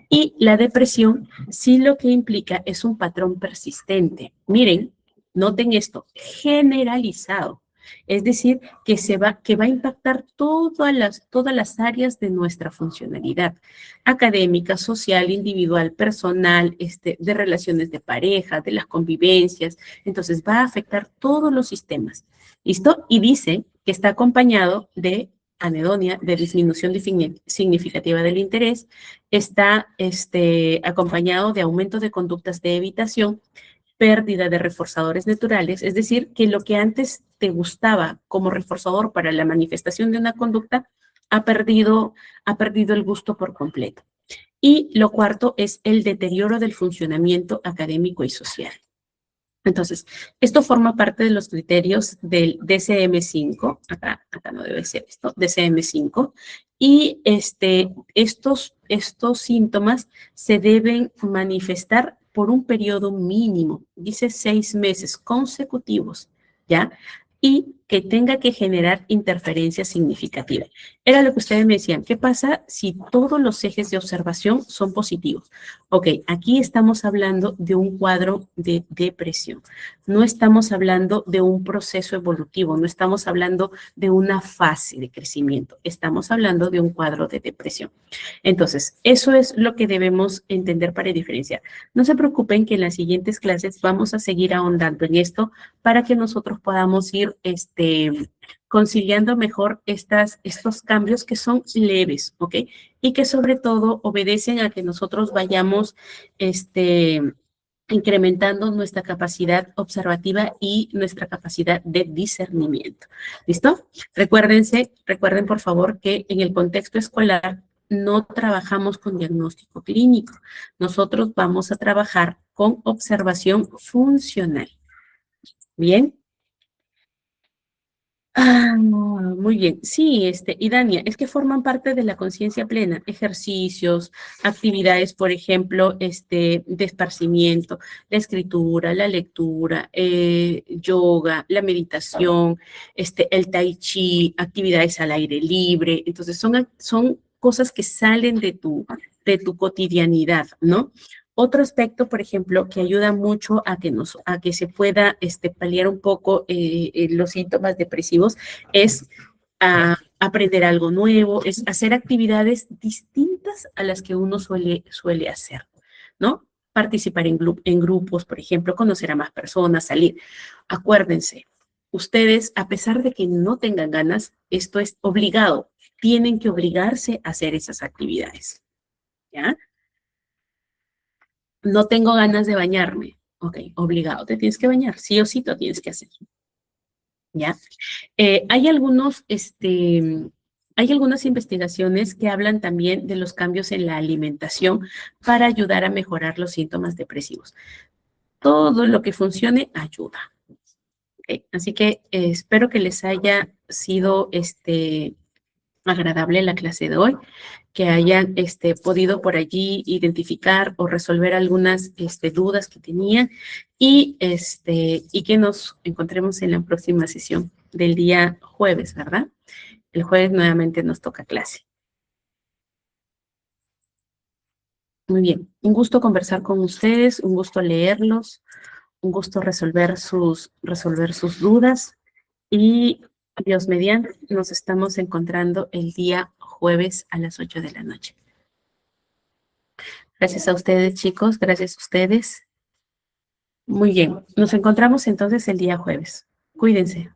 Y la depresión sí lo que implica es un patrón persistente. Miren, noten esto, generalizado. Es decir, que va a impactar todas las áreas de nuestra funcionalidad, académica, social, individual, personal, de relaciones de pareja, de las convivencias. Entonces, va a afectar todos los sistemas. ¿Listo? Y dice que está acompañado de anedonia, de disminución significativa del interés, está acompañado de aumento de conductas de evitación, pérdida de reforzadores naturales, es decir, que lo que antes te gustaba como reforzador para la manifestación de una conducta ha perdido el gusto por completo. Y lo cuarto es el deterioro del funcionamiento académico y social. Entonces, esto forma parte de los criterios del DSM-5, acá no debe ser esto, DSM-5, y estos síntomas se deben manifestar por un periodo mínimo, dice 6 meses consecutivos, ¿ya? Y que tenga que generar interferencia significativa. Era lo que ustedes me decían, ¿qué pasa si todos los ejes de observación son positivos? Ok, aquí estamos hablando de un cuadro de depresión. No estamos hablando de un proceso evolutivo, no estamos hablando de una fase de crecimiento, estamos hablando de un cuadro de depresión. Entonces, eso es lo que debemos entender para diferenciar. No se preocupen que en las siguientes clases vamos a seguir ahondando en esto para que nosotros podamos ir conciliando mejor estos cambios que son leves, ¿ok? Y que sobre todo obedecen a que nosotros vayamos incrementando nuestra capacidad observativa y nuestra capacidad de discernimiento. ¿Listo? Recuerden por favor que en el contexto escolar no trabajamos con diagnóstico clínico. Nosotros vamos a trabajar con observación funcional. ¿Bien? Muy bien. Sí, y Dania, es que forman parte de la conciencia plena, ejercicios, actividades, por ejemplo, de esparcimiento, la escritura, la lectura, yoga, la meditación, el tai chi, actividades al aire libre. Entonces, son cosas que salen de tu cotidianidad, ¿no? Otro aspecto, por ejemplo, que ayuda mucho a que se pueda paliar un poco los síntomas depresivos es aprender algo nuevo, es hacer actividades distintas a las que uno suele hacer, ¿no? Participar en grupos, por ejemplo, conocer a más personas, salir. Acuérdense, ustedes, a pesar de que no tengan ganas, esto es obligado, tienen que obligarse a hacer esas actividades, ¿ya? No tengo ganas de bañarme. Ok, obligado, te tienes que bañar. Sí o sí, lo tienes que hacer. ¿Ya? Hay hay algunas investigaciones que hablan también de los cambios en la alimentación para ayudar a mejorar los síntomas depresivos. Todo lo que funcione ayuda. ¿Ok? Así que espero que les haya sido agradable la clase de hoy, que hayan podido por allí identificar o resolver algunas dudas que tenían y que nos encontremos en la próxima sesión del día jueves, ¿verdad? El jueves nuevamente nos toca clase. Muy bien, un gusto conversar con ustedes, un gusto leerlos, un gusto resolver sus dudas y Dios mediante, nos estamos encontrando el día jueves a las 8 de la noche. Gracias a ustedes, chicos, gracias a ustedes. Muy bien, nos encontramos entonces el día jueves. Cuídense.